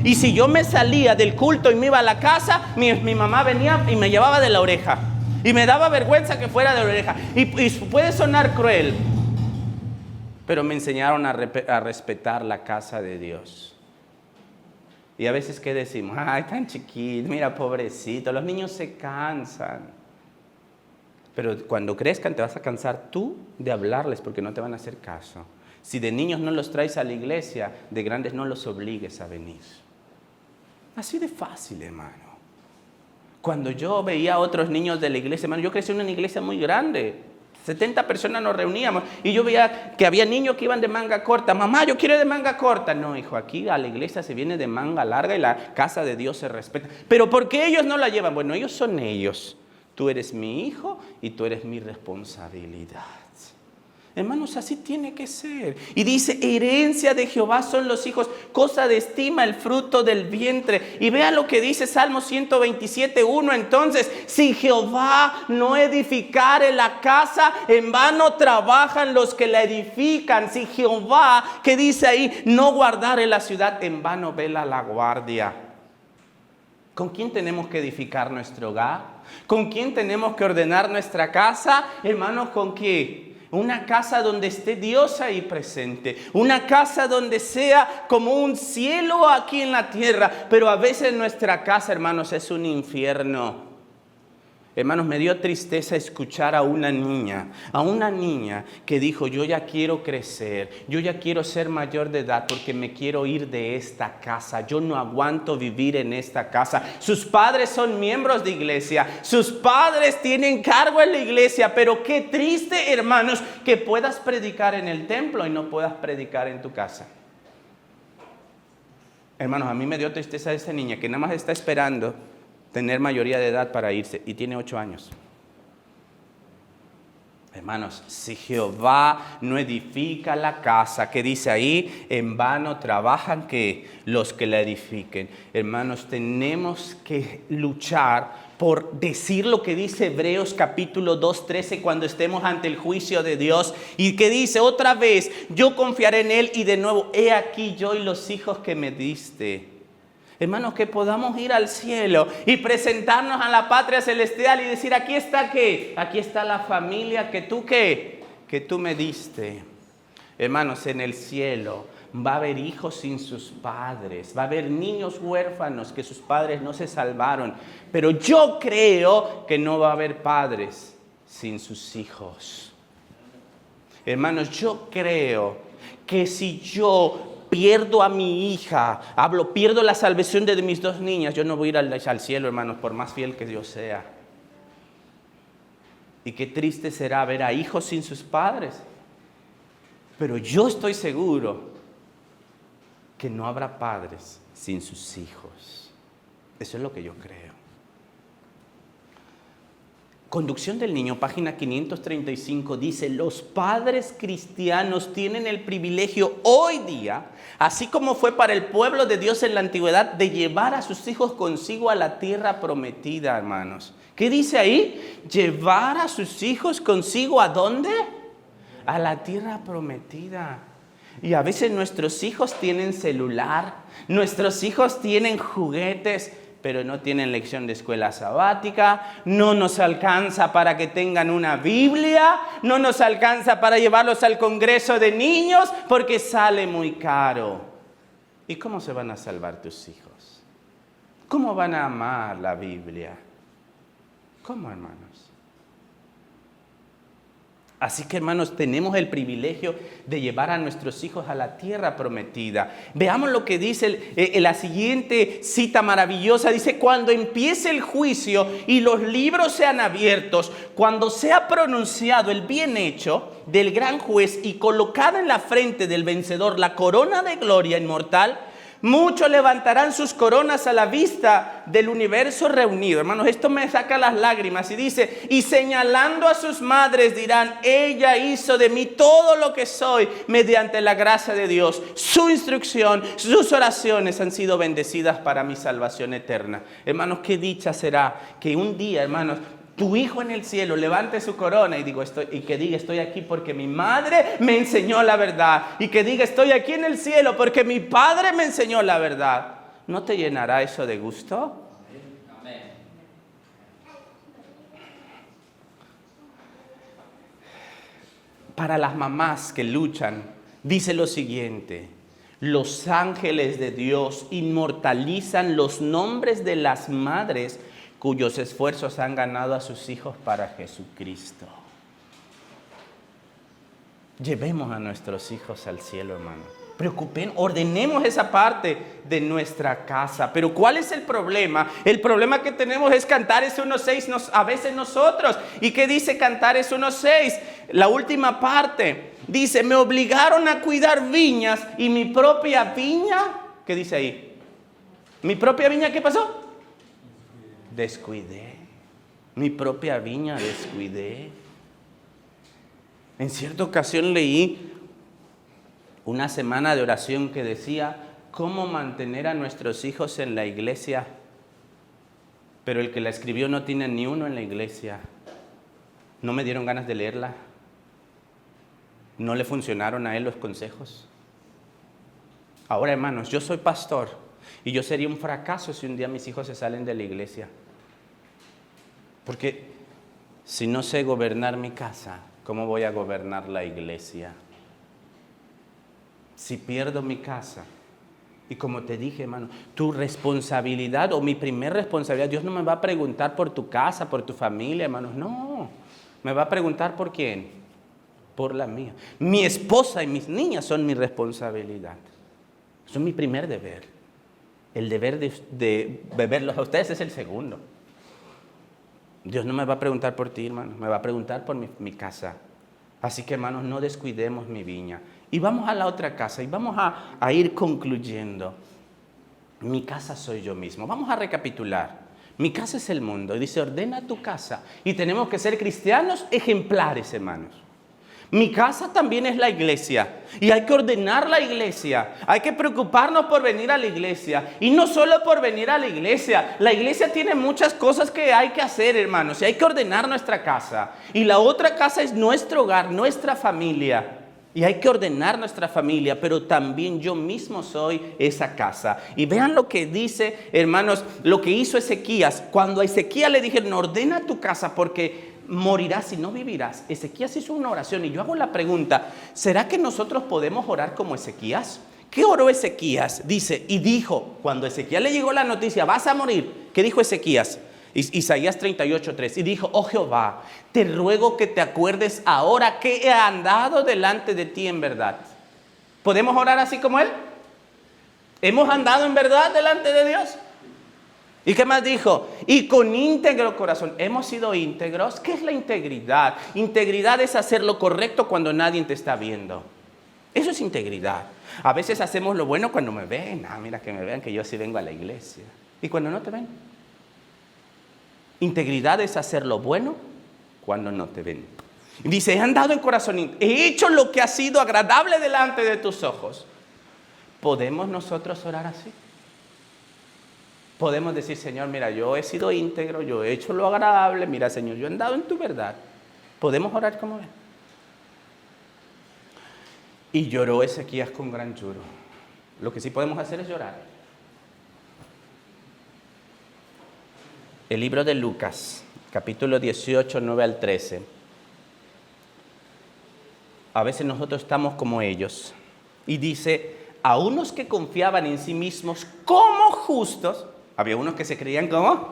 Y si yo me salía del culto y me iba a la casa, mi mamá venía y me llevaba de la oreja. Y me daba vergüenza que fuera de la oreja. Y puede sonar cruel, pero me enseñaron a respetar la casa de Dios. Y a veces, ¿qué decimos? Ay, tan chiquito, mira, pobrecito, los niños se cansan. Pero cuando crezcan te vas a cansar tú de hablarles porque no te van a hacer caso. Si de niños no los traes a la iglesia, de grandes no los obligues a venir. Así de fácil, hermano. Cuando yo veía a otros niños de la iglesia, hermano, yo crecí en una iglesia muy grande. 70 personas nos reuníamos y yo veía que había niños que iban de manga corta. Mamá, yo quiero ir de manga corta. No, hijo, aquí a la iglesia se viene de manga larga y la casa de Dios se respeta. Pero ¿por qué ellos no la llevan? Bueno, ellos son ellos. Tú eres mi hijo y tú eres mi responsabilidad. Hermanos, así tiene que ser. Y dice, herencia de Jehová son los hijos, cosa de estima el fruto del vientre. Y vea lo que dice Salmo 127:1. Entonces, si Jehová no edificare la casa, en vano trabajan los que la edifican. Si Jehová, que dice ahí, no guardare la ciudad, en vano vela la guardia. ¿Con quién tenemos que edificar nuestro hogar? ¿Con quién tenemos que ordenar nuestra casa? Hermanos, ¿con qué? Una casa donde esté Dios ahí presente. Una casa donde sea como un cielo aquí en la tierra. Pero a veces nuestra casa, hermanos, es un infierno. Hermanos, me dio tristeza escuchar a una niña que dijo, yo ya quiero crecer, yo ya quiero ser mayor de edad porque me quiero ir de esta casa, yo no aguanto vivir en esta casa. Sus padres son miembros de iglesia, sus padres tienen cargo en la iglesia, pero qué triste, hermanos, que puedas predicar en el templo y no puedas predicar en tu casa. Hermanos, a mí me dio tristeza esa niña que nada más está esperando tener mayoría de edad para irse y tiene 8 años. Hermanos, si Jehová no edifica la casa, ¿qué dice ahí? En vano trabajan que los que la edifiquen. Hermanos, tenemos que luchar por decir lo que dice Hebreos capítulo 2:13 cuando estemos ante el juicio de Dios, y que dice otra vez: yo confiaré en Él, y de nuevo, he aquí yo y los hijos que me diste. Hermanos, que podamos ir al cielo y presentarnos a la patria celestial y decir: aquí está ¿qué? Aquí está la familia que tú ¿qué? Que tú me diste. Hermanos, en el cielo va a haber hijos sin sus padres, va a haber niños huérfanos que sus padres no se salvaron, pero yo creo que no va a haber padres sin sus hijos. Hermanos, yo creo que si yo pierdo a mi hija, pierdo la salvación de mis 2 niñas, yo no voy a ir al cielo, hermanos, por más fiel que Dios sea. Y qué triste será ver a hijos sin sus padres. Pero yo estoy seguro que no habrá padres sin sus hijos. Eso es lo que yo creo. Conducción del Niño, página 535, dice: los padres cristianos tienen el privilegio hoy día, así como fue para el pueblo de Dios en la antigüedad, de llevar a sus hijos consigo a la tierra prometida, hermanos. ¿Qué dice ahí? Llevar a sus hijos consigo, ¿a dónde? A la tierra prometida. Y a veces nuestros hijos tienen celular, nuestros hijos tienen juguetes, pero no tienen lección de escuela sabática, no nos alcanza para que tengan una Biblia, no nos alcanza para llevarlos al congreso de niños, porque sale muy caro. ¿Y cómo se van a salvar tus hijos? ¿Cómo van a amar la Biblia? ¿Cómo, hermanos? Así que, hermanos, tenemos el privilegio de llevar a nuestros hijos a la tierra prometida. Veamos lo que dice la siguiente cita maravillosa. Dice: cuando empiece el juicio y los libros sean abiertos, cuando sea pronunciado el bien hecho del gran juez y colocada en la frente del vencedor la corona de gloria inmortal, muchos levantarán sus coronas a la vista del universo reunido. Hermanos, esto me saca las lágrimas. Y dice: y señalando a sus madres dirán: ella hizo de mí todo lo que soy mediante la gracia de Dios. Su instrucción, sus oraciones han sido bendecidas para mi salvación eterna. Hermanos, qué dicha será que un día, hermanos, tu hijo en el cielo levante su corona y que diga: estoy aquí porque mi madre me enseñó la verdad. Y que diga: estoy aquí en el cielo porque mi padre me enseñó la verdad. ¿No te llenará eso de gusto? Amén. Para las mamás que luchan, dice lo siguiente: los ángeles de Dios inmortalizan los nombres de las madres cuyos esfuerzos han ganado a sus hijos para Jesucristo. Llevemos a nuestros hijos al cielo, hermano. Ordenemos esa parte de nuestra casa. Pero ¿cuál es el problema? El problema que tenemos es Cantares 1:6 a veces nosotros. ¿Y qué dice Cantares 1:6? La última parte. Dice: me obligaron a cuidar viñas y mi propia viña, ¿qué dice ahí? ¿Mi propia viña qué pasó? Descuidé. Mi propia viña descuidé. En cierta ocasión leí una semana de oración que decía: ¿cómo mantener a nuestros hijos en la iglesia? Pero el que la escribió no tiene ni uno en la iglesia. No me dieron ganas de leerla. No le funcionaron a él los consejos. Ahora, hermanos, yo soy pastor y yo sería un fracaso si un día mis hijos se salen de la iglesia. Porque si no sé gobernar mi casa, ¿cómo voy a gobernar la iglesia? Si pierdo mi casa, y como te dije, hermano, tu responsabilidad o mi primer responsabilidad, Dios no me va a preguntar por tu casa, por tu familia, hermanos, no. Me va a preguntar por quién, por la mía. Mi esposa y mis niñas son mi responsabilidad. Eso es mi primer deber. El deber de beberlos a ustedes es el segundo. Dios no me va a preguntar por ti, hermano, me va a preguntar por mi casa. Así que, hermanos, no descuidemos mi viña. Y vamos a la otra casa y vamos a ir concluyendo. Mi casa soy yo mismo. Vamos a recapitular. Mi casa es el mundo. Y dice, ordena tu casa. Y tenemos que ser cristianos ejemplares, hermanos. Mi casa también es la iglesia. Y hay que ordenar la iglesia. Hay que preocuparnos por venir a la iglesia. Y no solo por venir a la iglesia. La iglesia tiene muchas cosas que hay que hacer, hermanos. Y hay que ordenar nuestra casa. Y la otra casa es nuestro hogar, nuestra familia. Y hay que ordenar nuestra familia, pero también yo mismo soy esa casa. Y vean lo que dice, hermanos, lo que hizo Ezequías. Cuando a Ezequías le dijeron, ordena tu casa porque morirás y no vivirás. Ezequías hizo una oración y yo hago la pregunta, ¿será que nosotros podemos orar como Ezequías? ¿Qué oró Ezequías? Dice, y dijo, cuando a Ezequías le llegó la noticia, vas a morir. ¿Qué dijo Ezequías? Isaías 38:3, y dijo, oh Jehová, te ruego que te acuerdes ahora que he andado delante de ti en verdad. ¿Podemos orar así como él? ¿Hemos andado en verdad delante de Dios? ¿Y qué más dijo? Y con íntegro corazón. ¿Hemos sido íntegros? ¿Qué es la integridad? Integridad es hacer lo correcto cuando nadie te está viendo. Eso es integridad. A veces hacemos lo bueno cuando me ven. Mira que me vean que yo sí vengo a la iglesia. ¿Y cuando no te ven? Integridad es hacer lo bueno cuando no te ven. Dice, he andado en corazón, he hecho lo que ha sido agradable delante de tus ojos. ¿Podemos nosotros orar así? Podemos decir, Señor, mira, yo he sido íntegro, yo he hecho lo agradable, mira, Señor, yo he andado en tu verdad. ¿Podemos orar como él? Y lloró Ezequías con gran lloro. Lo que sí podemos hacer es llorar. El libro de Lucas, capítulo 18, 9 al 13. A veces nosotros estamos como ellos. Y dice, a unos que confiaban en sí mismos como justos. Había unos que se creían como,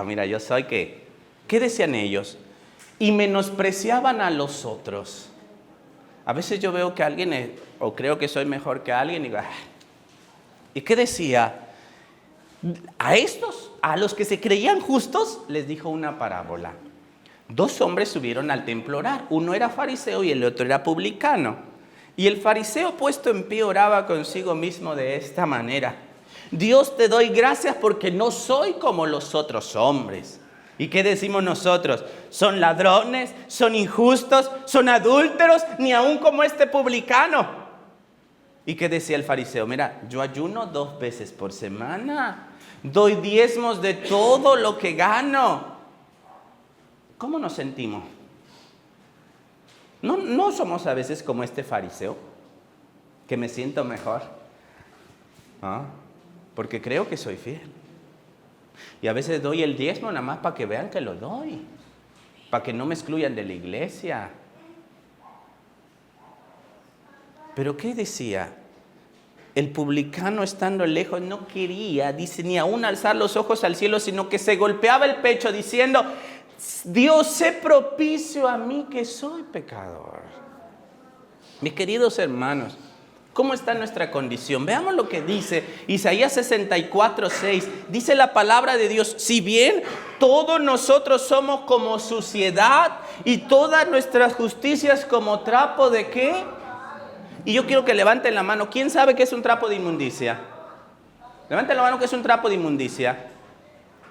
mira, yo soy ¿qué? ¿Qué decían ellos? Y menospreciaban a los otros. A veces yo veo que alguien, o creo que soy mejor que alguien, y digo, ¿y qué decía? A estos, a los que se creían justos, les dijo una parábola. 2 hombres subieron al templo a orar. Uno era fariseo y el otro era publicano. Y el fariseo puesto en pie oraba consigo mismo de esta manera. Dios, te doy gracias porque no soy como los otros hombres. ¿Y qué decimos nosotros? ¿Son ladrones? ¿Son injustos? ¿Son adúlteros? Ni aun como este publicano. ¿Y qué decía el fariseo? Mira, yo ayuno 2 veces por semana. Doy diezmos de todo lo que gano. ¿Cómo nos sentimos? ¿No somos a veces como este fariseo? Que me siento mejor. Porque creo que soy fiel. Y a veces doy el diezmo nada más para que vean que lo doy. Para que no me excluyan de la iglesia. Pero ¿qué decía? El publicano, estando lejos, no quería, dice, ni aún alzar los ojos al cielo, sino que se golpeaba el pecho diciendo, Dios, sé propicio a mí que soy pecador. Mis queridos hermanos, ¿cómo está nuestra condición? Veamos lo que dice Isaías 64:6. Dice la palabra de Dios, si bien todos nosotros somos como suciedad y todas nuestras justicias como trapo de ¿qué? Y yo quiero que levanten la mano. ¿Quién sabe qué es un trapo de inmundicia? Levanten la mano que es un trapo de inmundicia.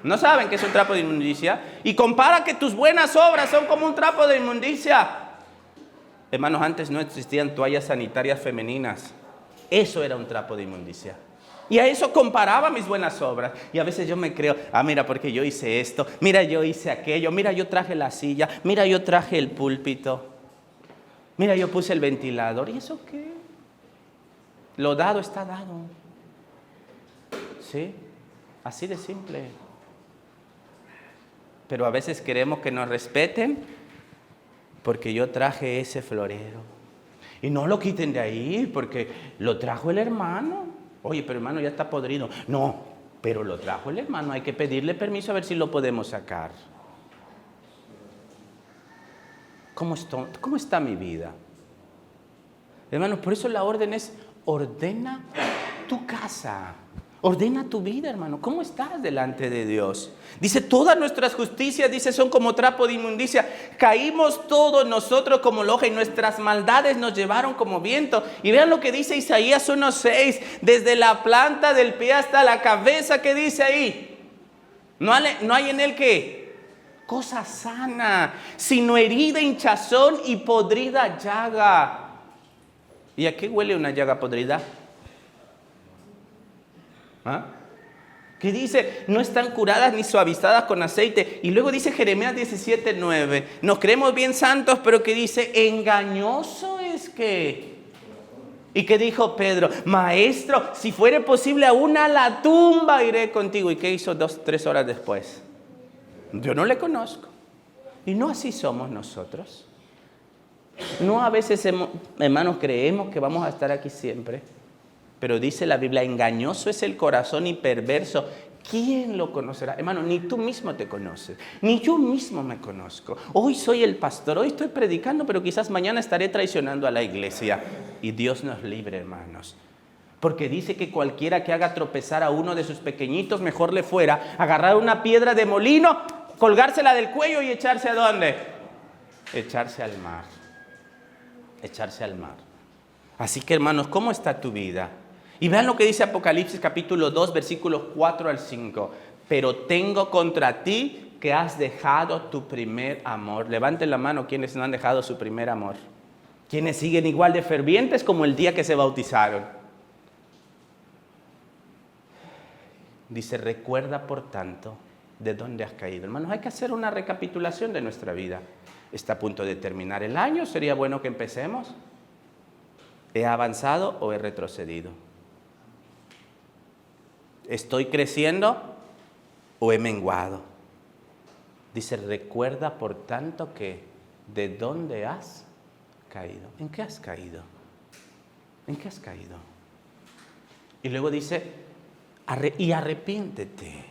¿No saben qué es un trapo de inmundicia? Y compara que tus buenas obras son como un trapo de inmundicia. Hermanos, antes no existían toallas sanitarias femeninas. Eso era un trapo de inmundicia. Y a eso comparaba mis buenas obras. Y a veces yo me creo, mira, porque yo hice esto. Mira, yo hice aquello. Mira, yo traje la silla. Mira, yo traje el púlpito. Mira, yo puse el ventilador. ¿Y eso qué? Lo dado está dado. ¿Sí? Así de simple. Pero a veces queremos que nos respeten porque yo traje ese florero. Y no lo quiten de ahí porque lo trajo el hermano. Oye, pero hermano ya está podrido. No, pero lo trajo el hermano. Hay que pedirle permiso a ver si lo podemos sacar. ¿Cómo está mi vida? Hermanos, por eso la orden es, ordena tu casa. Ordena tu vida, hermano. ¿Cómo estás delante de Dios? Dice, todas nuestras justicias, dice, son como trapo de inmundicia. Caímos todos nosotros como loja y nuestras maldades nos llevaron como viento. Y vean lo que dice Isaías 1:6. Desde la planta del pie hasta la cabeza, ¿qué dice ahí? No hay en él ¿qué? Cosa sana, sino herida, hinchazón y podrida llaga. ¿Y a qué huele una llaga podrida? ¿Ah? Que dice, no están curadas ni suavizadas con aceite. Y luego dice Jeremías 17:9. Nos creemos bien santos, pero que dice, engañoso es que. ¿Y qué dijo Pedro? Maestro, si fuere posible aún a la tumba iré contigo. ¿Y qué hizo 2-3 horas después? Yo no le conozco. Y no así somos nosotros. No a veces, hermanos, creemos que vamos a estar aquí siempre. Pero dice la Biblia, engañoso es el corazón y perverso. ¿Quién lo conocerá? Hermano, ni tú mismo te conoces, ni yo mismo me conozco. Hoy soy el pastor, hoy estoy predicando, pero quizás mañana estaré traicionando a la iglesia. Y Dios nos libre, hermanos. Porque dice que cualquiera que haga tropezar a uno de sus pequeñitos, mejor le fuera agarrar una piedra de molino, colgársela del cuello y echarse ¿a dónde? Echarse al mar. Echarse al mar. Así que, hermanos, ¿cómo está tu vida? Y vean lo que dice Apocalipsis capítulo 2, versículos 4 al 5. Pero tengo contra ti que has dejado tu primer amor. Levanten la mano quienes no han dejado su primer amor. Quienes siguen igual de fervientes como el día que se bautizaron. Dice, recuerda por tanto de dónde has caído. Hermanos, hay que hacer una recapitulación de nuestra vida. Está a punto de terminar el año, sería bueno que empecemos. ¿He avanzado o he retrocedido? ¿Estoy creciendo o he menguado? Dice, recuerda por tanto que de dónde has caído. ¿En qué has caído? ¿En qué has caído? Y luego dice, y arrepiéntete.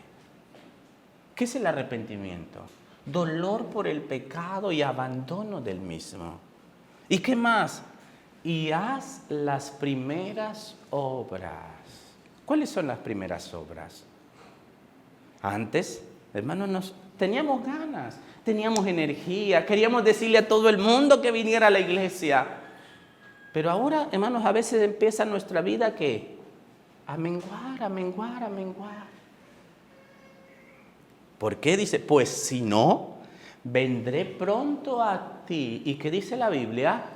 ¿Qué es el arrepentimiento? Dolor por el pecado y abandono del mismo. ¿Y qué más? Y haz las primeras obras. ¿Cuáles son las primeras obras? Antes, hermanos, teníamos ganas, teníamos energía, queríamos decirle a todo el mundo que viniera a la iglesia. Pero ahora, hermanos, a veces empieza nuestra vida ¿qué? A menguar, a menguar, a menguar. ¿Por qué? Dice, pues si no, vendré pronto a ti. ¿Y qué dice la Biblia?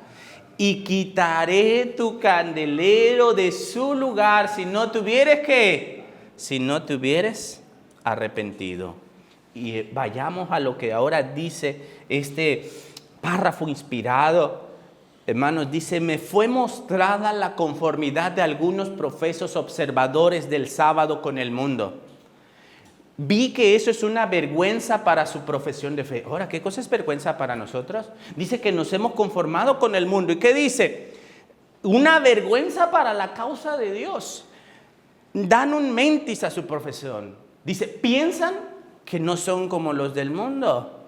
Y quitaré tu candelero de su lugar si no tuvieres ¿qué? Si no te hubieres arrepentido. Y vayamos a lo que ahora dice este párrafo inspirado. Hermanos, dice, me fue mostrada la conformidad de algunos profesos observadores del sábado con el mundo. Vi que eso es una vergüenza para su profesión de fe. Ahora, ¿qué cosa es vergüenza para nosotros? Dice que nos hemos conformado con el mundo. ¿Y qué dice? Una vergüenza para la causa de Dios. Dan un mentis a su profesión. Dice, piensan que no son como los del mundo,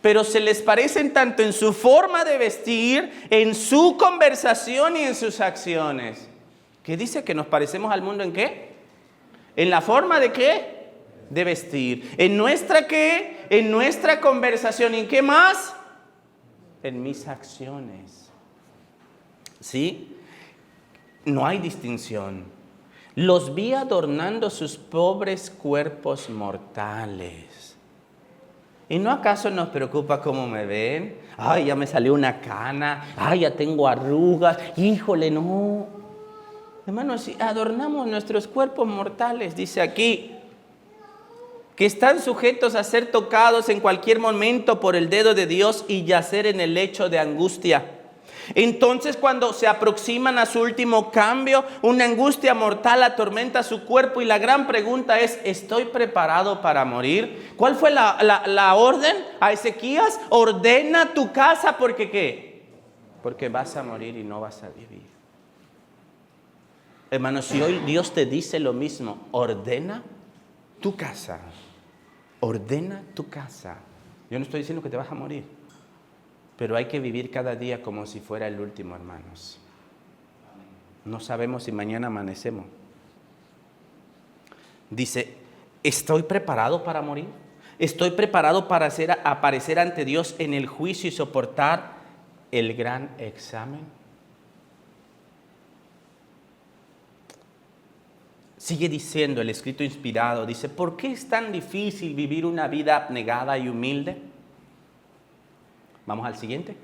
pero se les parecen tanto en su forma de vestir, en su conversación y en sus acciones. ¿Qué dice? ¿Que nos parecemos al mundo en qué? ¿En la forma de qué? De vestir. ¿En nuestra qué? En nuestra conversación. ¿Y en qué más? En mis acciones. ¿Sí? No hay distinción. Los vi adornando sus pobres cuerpos mortales. ¿Y no acaso nos preocupa cómo me ven? Ay, ya me salió una cana. Ay, ya tengo arrugas. Híjole, no. Hermanos, si adornamos nuestros cuerpos mortales, dice aquí, que están sujetos a ser tocados en cualquier momento por el dedo de Dios y yacer en el lecho de angustia. Entonces, cuando se aproximan a su último cambio, una angustia mortal atormenta su cuerpo y la gran pregunta es, ¿estoy preparado para morir? ¿Cuál fue la orden a Ezequías? Ordena tu casa porque ¿qué? Porque vas a morir y no vas a vivir. Hermanos, si hoy Dios te dice lo mismo, ordena tu casa. Ordena tu casa. Yo no estoy diciendo que te vas a morir, pero hay que vivir cada día como si fuera el último, hermanos. No sabemos si mañana amanecemos. Dice, ¿estoy preparado para morir? ¿Estoy preparado para aparecer ante Dios en el juicio y soportar el gran examen? Sigue diciendo el escrito inspirado, dice, ¿por qué es tan difícil vivir una vida abnegada y humilde? Vamos al siguiente.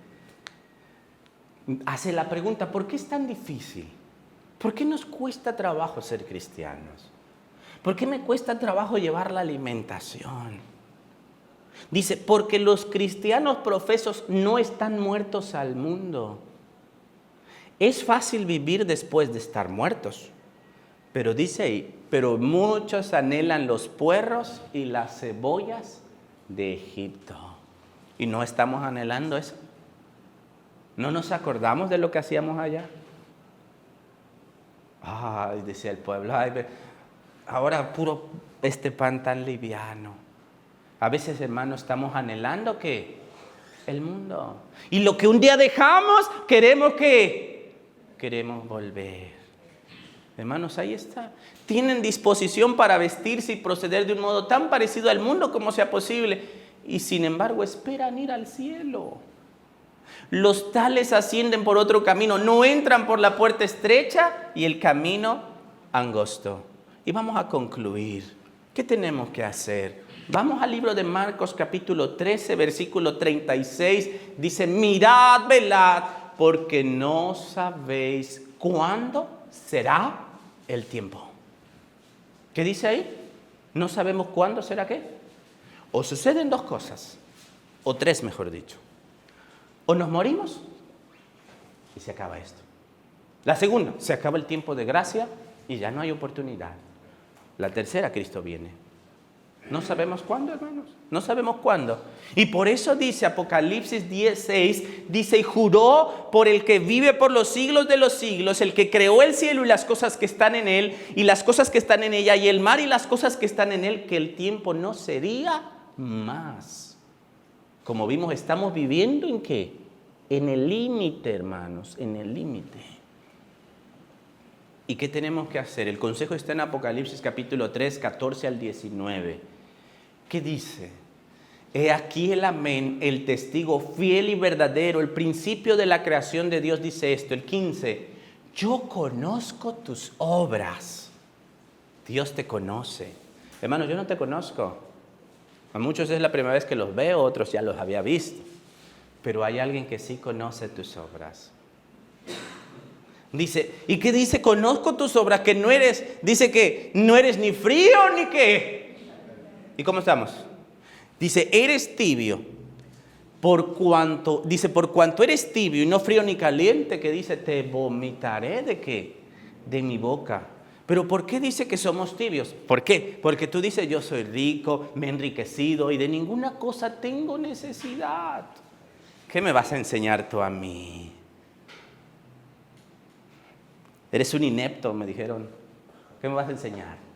Hace la pregunta, ¿por qué es tan difícil? ¿Por qué nos cuesta trabajo ser cristianos? ¿Por qué me cuesta trabajo llevar la alimentación? Dice, porque los cristianos profesos no están muertos al mundo. Es fácil vivir después de estar muertos. Pero dice ahí, pero muchos anhelan los puerros y las cebollas de Egipto. ¿Y no estamos anhelando eso? ¿No nos acordamos de lo que hacíamos allá? Ay, decía el pueblo, ay, ahora puro este pan tan liviano. A veces, hermanos, estamos anhelando que el mundo. Y lo que un día dejamos, queremos volver. Hermanos, ahí está. Tienen disposición para vestirse y proceder de un modo tan parecido al mundo como sea posible. Y sin embargo, esperan ir al cielo. Los tales ascienden por otro camino, no entran por la puerta estrecha y el camino angosto. Y vamos a concluir. ¿Qué tenemos que hacer? Vamos al libro de Marcos capítulo 13, versículo 36. Dice, mirad, velad, porque no sabéis cuándo será el tiempo. ¿Qué dice ahí? No sabemos cuándo será qué. O suceden dos cosas, o tres mejor dicho. O nos morimos y se acaba esto. La segunda, se acaba el tiempo de gracia y ya no hay oportunidad. La tercera, Cristo viene. No sabemos cuándo, hermanos. No sabemos cuándo. Y por eso dice Apocalipsis 10:6, dice, y juró por el que vive por los siglos de los siglos, el que creó el cielo y las cosas que están en él, y las cosas que están en ella, y el mar y las cosas que están en él, que el tiempo no sería más. Como vimos, estamos viviendo ¿en qué? En el límite, hermanos, en el límite. ¿Y qué tenemos que hacer? El consejo está en Apocalipsis capítulo 3, 14 al 19. ¿Qué dice? He aquí el amén, el testigo fiel y verdadero, el principio de la creación de Dios dice esto. El 15, yo conozco tus obras. Dios te conoce. Hermano, yo no te conozco. A muchos es la primera vez que los veo, otros ya los había visto. Pero hay alguien que sí conoce tus obras. Dice, ¿y qué dice? Conozco tus obras, que no eres, dice que no eres ni frío ni qué. ¿Y cómo estamos? Dice, eres tibio, por cuanto eres tibio y no frío ni caliente, que dice, te vomitaré ¿de qué? De mi boca. Pero ¿por qué dice que somos tibios? ¿Por qué? Porque tú dices, yo soy rico, me he enriquecido y de ninguna cosa tengo necesidad. ¿Qué me vas a enseñar tú a mí? Eres un inepto, me dijeron. ¿Qué me vas a enseñar?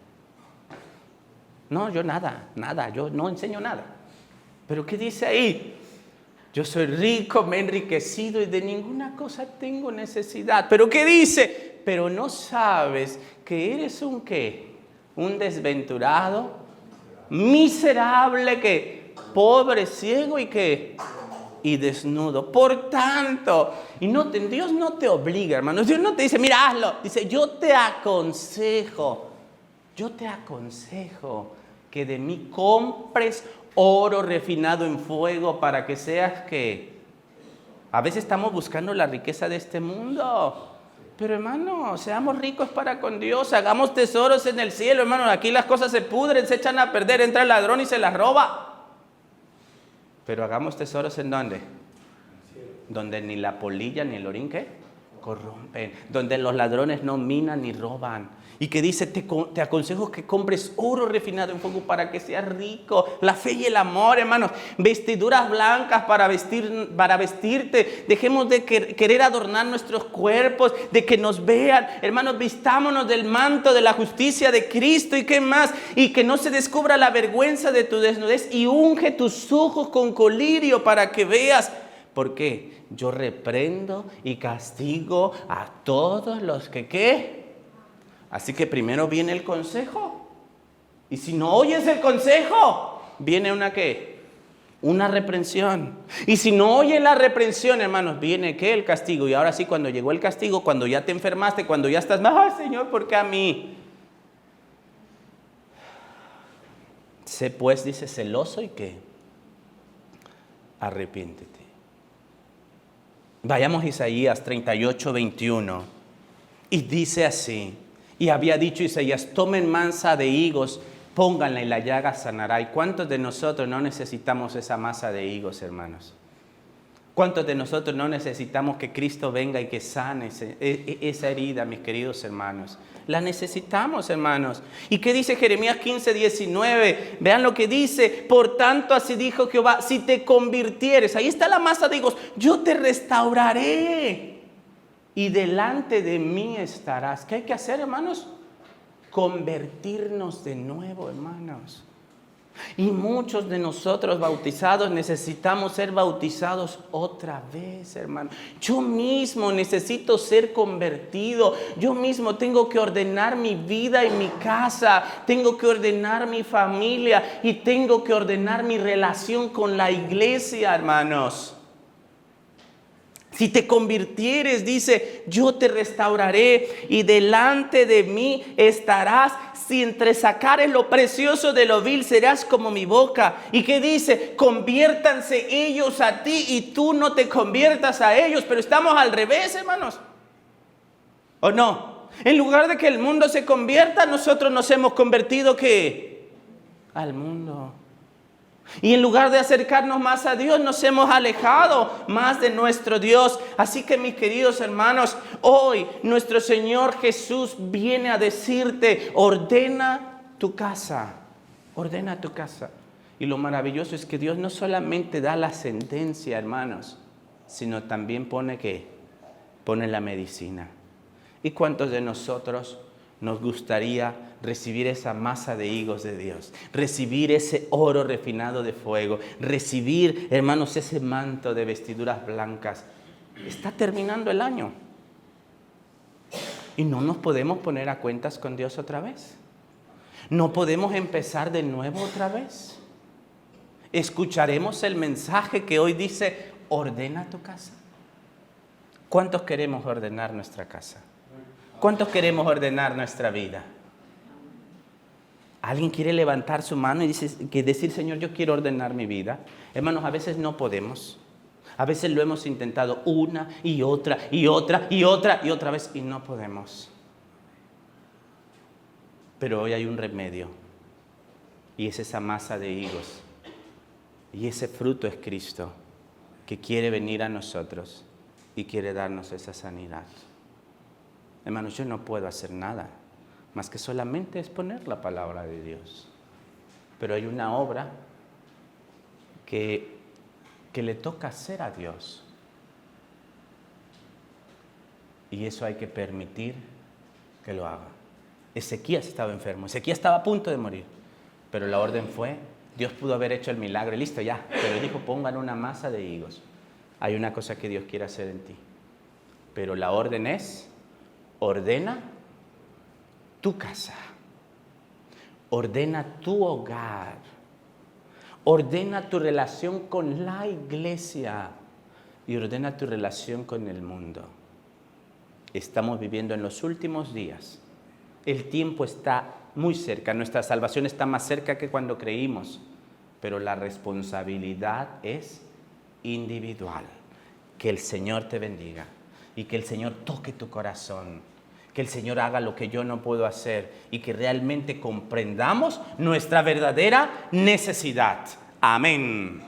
No, yo nada, yo no enseño nada. ¿Pero qué dice ahí? Yo soy rico, me he enriquecido y de ninguna cosa tengo necesidad. ¿Pero qué dice? Pero no sabes que eres un ¿qué? Un desventurado, miserable, ¿qué? Pobre, ciego y ¿qué? Y desnudo. Por tanto, Dios no te obliga, hermanos. Dios no te dice, mira, hazlo. Dice, yo te aconsejo que de mí compres oro refinado en fuego para que seas que... A veces estamos buscando la riqueza de este mundo. Pero hermano, seamos ricos para con Dios. Hagamos tesoros en el cielo, hermano. Aquí las cosas se pudren, se echan a perder. Entra el ladrón y se las roba. Pero hagamos tesoros ¿en dónde? Donde ni la polilla ni el orín ¿qué? Corrompen. Donde los ladrones no minan ni roban. Y que dice, te aconsejo que compres oro refinado en fuego para que seas rico. La fe y el amor, hermanos. Vestiduras blancas para vestirte. Dejemos de querer adornar nuestros cuerpos, de que nos vean. Hermanos, vistámonos del manto de la justicia de Cristo. ¿Y qué más? Y que no se descubra la vergüenza de tu desnudez. Y unge tus ojos con colirio para que veas. ¿Por qué? Yo reprendo y castigo a todos los que ¿qué? Así que primero viene el consejo. Y si no oyes el consejo, viene una ¿qué? Una reprensión. Y si no oyes la reprensión, hermanos, viene ¿qué? El castigo. Y ahora sí, cuando llegó el castigo, cuando ya te enfermaste, cuando ya estás, ¡ay, Señor, por qué a mí! Sé pues, dice, celoso y ¿qué? Arrepiéntete. Vayamos a Isaías 38, 21. Y dice así, y había dicho Isaías, tomen masa de higos, pónganla y la llaga sanará. ¿Y cuántos de nosotros no necesitamos esa masa de higos, hermanos? ¿Cuántos de nosotros no necesitamos que Cristo venga y que sane esa herida, mis queridos hermanos? La necesitamos, hermanos. ¿Y qué dice Jeremías 15, 19? Vean lo que dice. Por tanto, así dijo Jehová, si te convirtieres, ahí está la masa de higos, yo te restauraré y delante de mí estarás. ¿Qué hay que hacer, hermanos? Convertirnos de nuevo, hermanos. Y muchos de nosotros bautizados necesitamos ser bautizados otra vez, hermano. Yo mismo necesito ser convertido. Yo mismo tengo que ordenar mi vida y mi casa. Tengo que ordenar mi familia y tengo que ordenar mi relación con la iglesia, hermanos. Si te convirtieres, dice, yo te restauraré y delante de mí estarás. Si entresacares lo precioso de lo vil, serás como mi boca. ¿Y qué dice? Conviértanse ellos a ti y tú no te conviertas a ellos. Pero estamos al revés, hermanos. ¿O no? En lugar de que el mundo se convierta, nosotros nos hemos convertido, ¿qué? Al mundo. Y en lugar de acercarnos más a Dios, nos hemos alejado más de nuestro Dios. Así que, mis queridos hermanos, hoy nuestro Señor Jesús viene a decirte, ordena tu casa, ordena tu casa. Y lo maravilloso es que Dios no solamente da la sentencia, hermanos, sino también pone ¿qué? Pone la medicina. ¿Y cuántos de nosotros nos gustaría recibir esa masa de higos de Dios, recibir ese oro refinado de fuego, recibir, hermanos, ese manto de vestiduras blancas? Está terminando el año y no nos podemos poner a cuentas con Dios otra vez. No podemos empezar de nuevo otra vez. Escucharemos el mensaje que hoy dice, ordena tu casa. ¿Cuántos queremos ordenar nuestra casa? ¿Cuántos queremos ordenar nuestra vida? ¿Alguien quiere levantar su mano y decir, Señor, yo quiero ordenar mi vida? Hermanos, a veces no podemos. A veces lo hemos intentado una y otra y otra y otra y otra vez y no podemos. Pero hoy hay un remedio y es esa masa de higos. Y ese fruto es Cristo, que quiere venir a nosotros y quiere darnos esa sanidad. Hermanos, yo no puedo hacer nada más que solamente exponer la palabra de Dios. Pero hay una obra que le toca hacer a Dios. Y eso hay que permitir que lo haga. Ezequías estaba enfermo, Ezequías estaba a punto de morir. Pero la orden fue, Dios pudo haber hecho el milagro, listo ya. Pero dijo, pongan una masa de higos. Hay una cosa que Dios quiere hacer en ti. Pero la orden es, ordena tu casa, ordena tu hogar, ordena tu relación con la iglesia y ordena tu relación con el mundo. Estamos viviendo en los últimos días. El tiempo está muy cerca, nuestra salvación está más cerca que cuando creímos, pero la responsabilidad es individual. Que el Señor te bendiga y que el Señor toque tu corazón. Que el Señor haga lo que yo no puedo hacer y que realmente comprendamos nuestra verdadera necesidad. Amén.